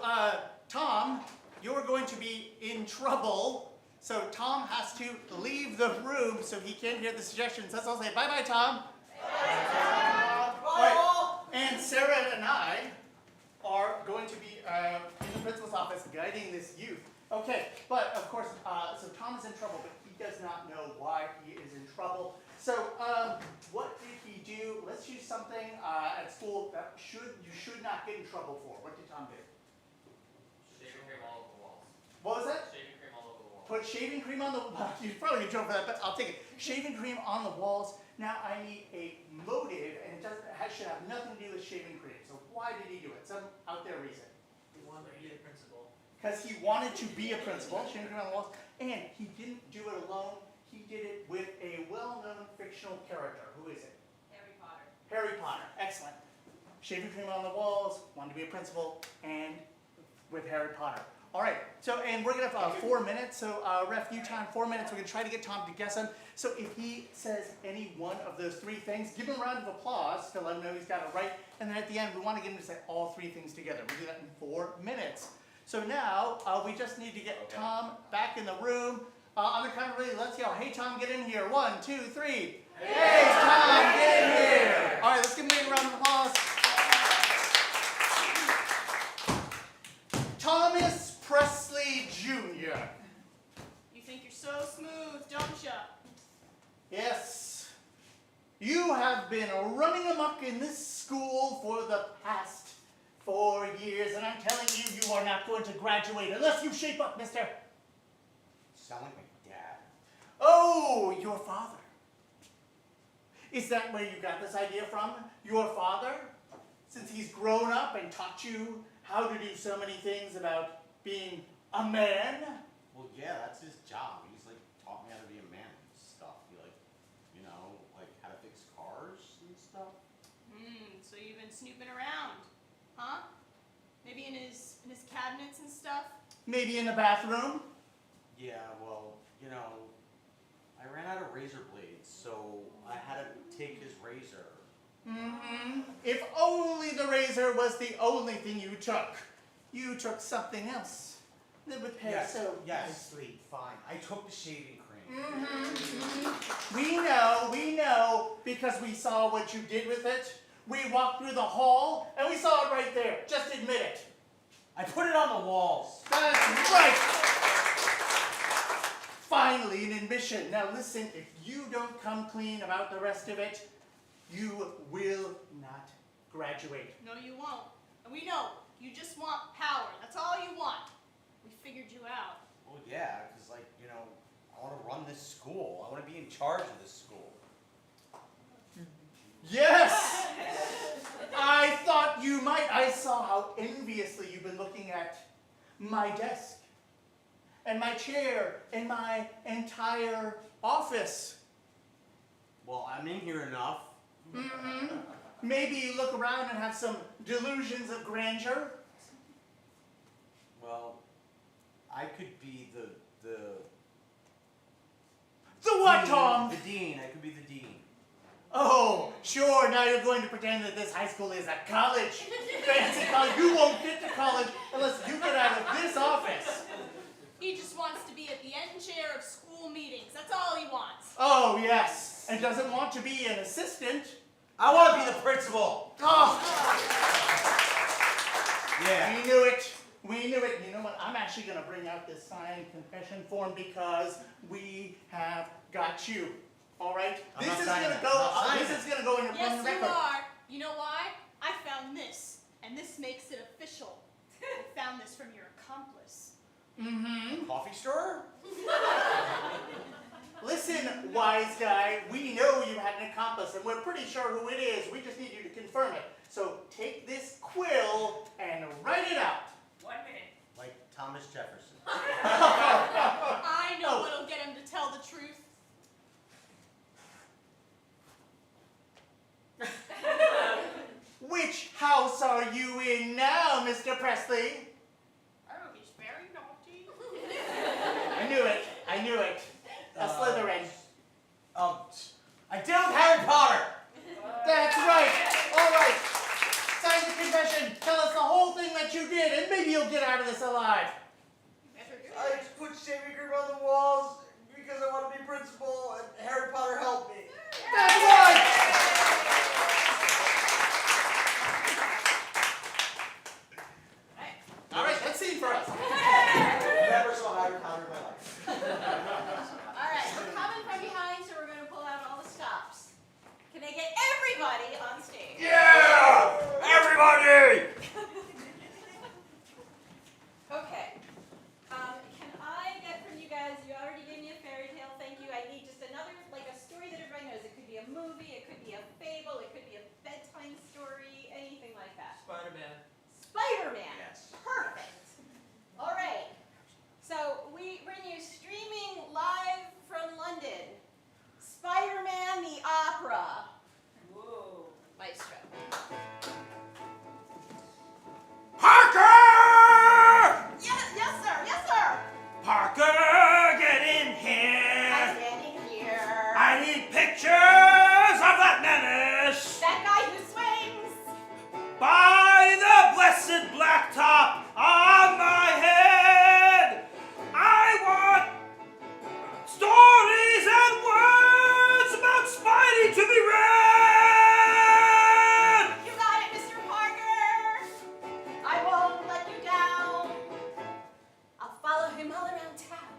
Tom, you're going to be in trouble. So Tom has to leave the room so he can't hear the suggestions. Let's all say bye-bye, Tom. Bye. All right. And Sarah and I are going to be in the principal's office guiding this youth. Okay, but of course, so Tom is in trouble, but he does not know why he is in trouble. So what did he do? Let's use something at school that you should not get in trouble for. What did Tom do? Shaving cream all over the walls. What was that? Shaving cream all over the walls. Put shaving cream on the walls. You're probably in trouble for that, but I'll take it. Shaving cream on the walls. Now I need a motive, and should have nothing to do with shaving cream. So why did he do it? Some out there reason. He wanted to be a principal. Because he wanted to be a principal, shaving cream on the walls, and he didn't do it alone. He did it with a well-known fictional character. Who is it? Harry Potter. Harry Potter. Excellent. Shaving cream on the walls, wanted to be a principal, and with Harry Potter. All right, so, and we're gonna have 4 minutes, so ref, you time 4 minutes. We're gonna try to get Tom to guess them. So if he says any one of those 3 things, give him a round of applause to let him know he's got it right. And then at the end, we wanna get him to say all 3 things together. We'll do that in 4 minutes. So now, we just need to get Tom back in the room. On the count of 3, let's yell, hey Tom, get in here. 1, 2, 3. Hey Tom, get in here. All right, let's give him a round of applause. Thomas Presley Jr. You think you're so smooth, don't ya? Yes. You have been running amok in this school for the past 4 years, and I'm telling you, you are not going to graduate unless you shape up, mister. Sound like my dad. Oh, your father. Is that where you got this idea from? Your father? Since he's grown up and taught you how to do so many things about being a man? Well, yeah, that's his job. He's like taught me how to be a man and stuff. He like, you know, like how to fix cars and stuff. So you've been snooping around, huh? Maybe in his cabinets and stuff? Maybe in the bathroom? Yeah, well, you know, I ran out of razor blades, so I had to take his razor. If only the razor was the only thing you took. You took something else that would pay so nicely. Fine. I took the shaving cream. We know, because we saw what you did with it. We walked through the hall, and we saw it right there. Just admit it. I put it on the walls. That's right. Finally, an admission. Now listen, if you don't come clean about the rest of it, you will not graduate. No, you won't. And we know, you just want power. That's all you want. We figured you out. Well, yeah, because, like, you know, I want to run this school. I want to be in charge of this school. Yes! I thought you might. I saw how enviously you've been looking at my desk and my chair and my entire office. Well, I'm in here enough. Mm-hmm. Maybe you look around and have some delusions of grandeur. Well, I could be the what, dean, Tom? The dean. I could be the dean. Oh, sure, now you're going to pretend that this high school is a college. Fancy college. You won't get to college unless you get out of this office. He just wants to be at the end chair of school meetings. That's all he wants. Oh, yes, and doesn't want to be an assistant. I want to be the principal. Oh. Yeah. We knew it. We knew it. You know what? I'm actually going to bring out this signed confession form because we have got you. All right? I'm This not is signing going to it. go. I'm not signing This is going to go in your Yes, permanent you record. are. You know why? I found this, and this makes it official. I found this from your accomplice. Mm-hmm. Coffee stirrer? Listen, wise guy, we know you had an accomplice, and we're pretty sure who it is. We just need you to confirm it. So take this quill and write it out. 1 minute. Like Thomas Jefferson. I know what'll get him to tell the truth. Which house are you in now, Mr. Presley? Oh, he's very naughty. I knew it. I knew it. A Slytherin. I did with Harry Potter. That's right. All right. Sign the confession. Tell us the whole thing that you did, and maybe you'll get out of this alive. I just put shaving cream on the walls because I want to be principal, and Harry Potter helped me. That's right. All right, let's see for us. Never saw Harry Potter in my life. All right, we're coming from behind, so we're going to pull out all the stops. Can I get everybody on stage? Yeah! Everybody! Okay. Can I get from you guys, you already gave me a fairy tale, thank you. I need just another, like a story that everybody knows. It could be a movie, it could be a fable, it could be a bedtime story, anything like that. Spider-Man. Spider-Man. Yes. Perfect. All right. So we bring you streaming live from London. Spider-Man the Opera. Whoa. Maestro. Parker! Yes, sir. Yes, sir. Parker, get in I'm here. standing here. I need pictures of that menace. That guy who swings. By the blessed blacktop on my head, I want stories and words about Spidey to be read. You got it, Mr. Parker. I won't let you down. I'll follow him all around town.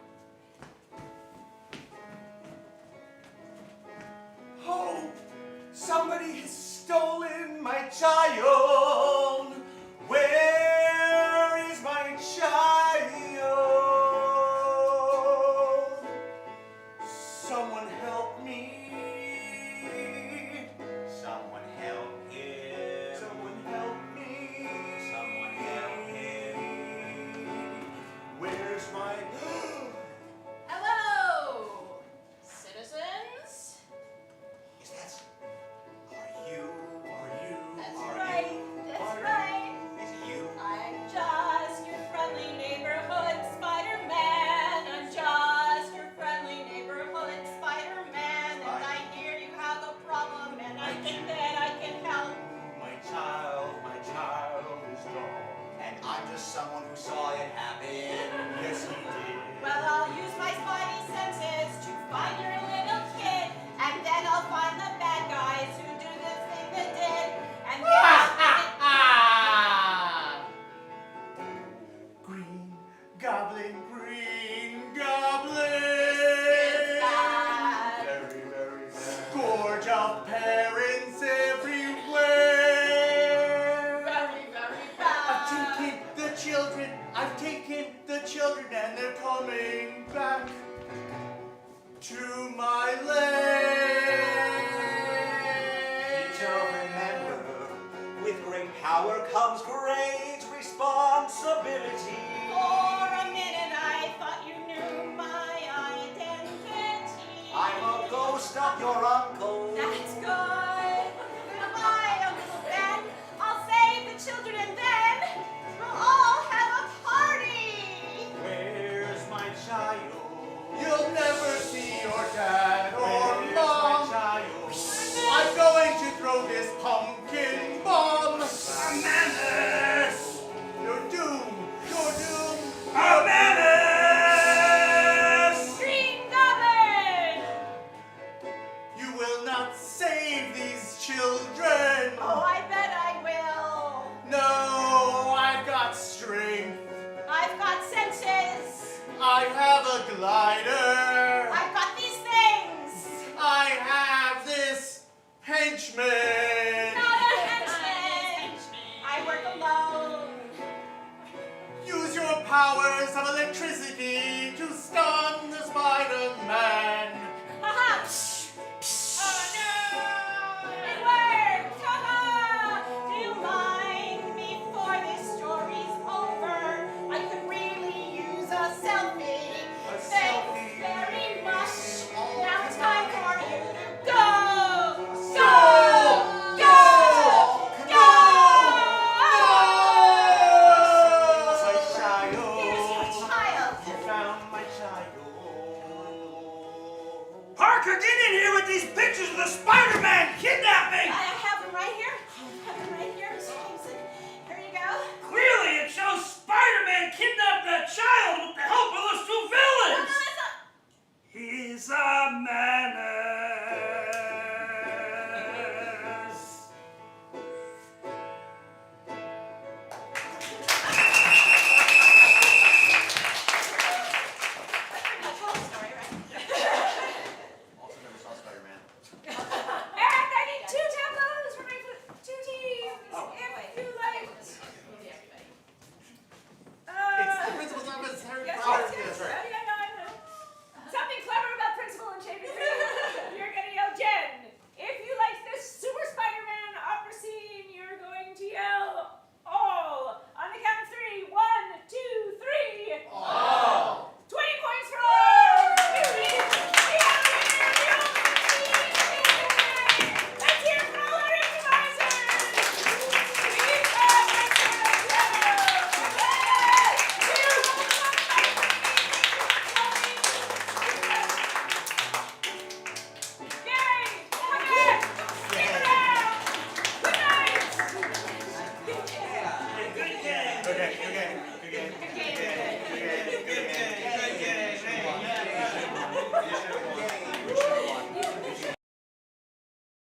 Oh, somebody has stolen my child. Where is my child? Someone help me. Someone help him. Someone help me. Someone help him. Where's my... Hello, citizens. Is that... Are you? That's Are right. you? That's Are right. you? Is it you? I'm just your friendly neighborhood Spider-Man. I'm just your friendly neighborhood Spider-Man. And I hear you have a problem, and I think that I can help. My child is gone. And I'm just someone who saw it happen. Yes, he did. Well, I'll use my spidey senses to find your little kid, and then I'll find the bad guys who do this thing they did, and then Green Goblin, Green it's Goblin. bad. Very, very bad. Scourge of parents everywhere. children and they're coming back to my land. Peter, remember, with great power comes great responsibility. For a minute I thought you knew my identity. I'm a ghost of your uncle. That's good. Goodbye, Uncle Ben. I'll save the children and then we'll all have a party. Where's my child? You'll never see your dad or Where's mom. my child? I'm going to throw this pumpkin bomb. A menace! You're doomed. You're doomed. A menace! Green Goblin! You will not save these children. Oh, I bet I will. No, I've got strength. I've got senses. I have a glider. I've got these things. I have this henchman.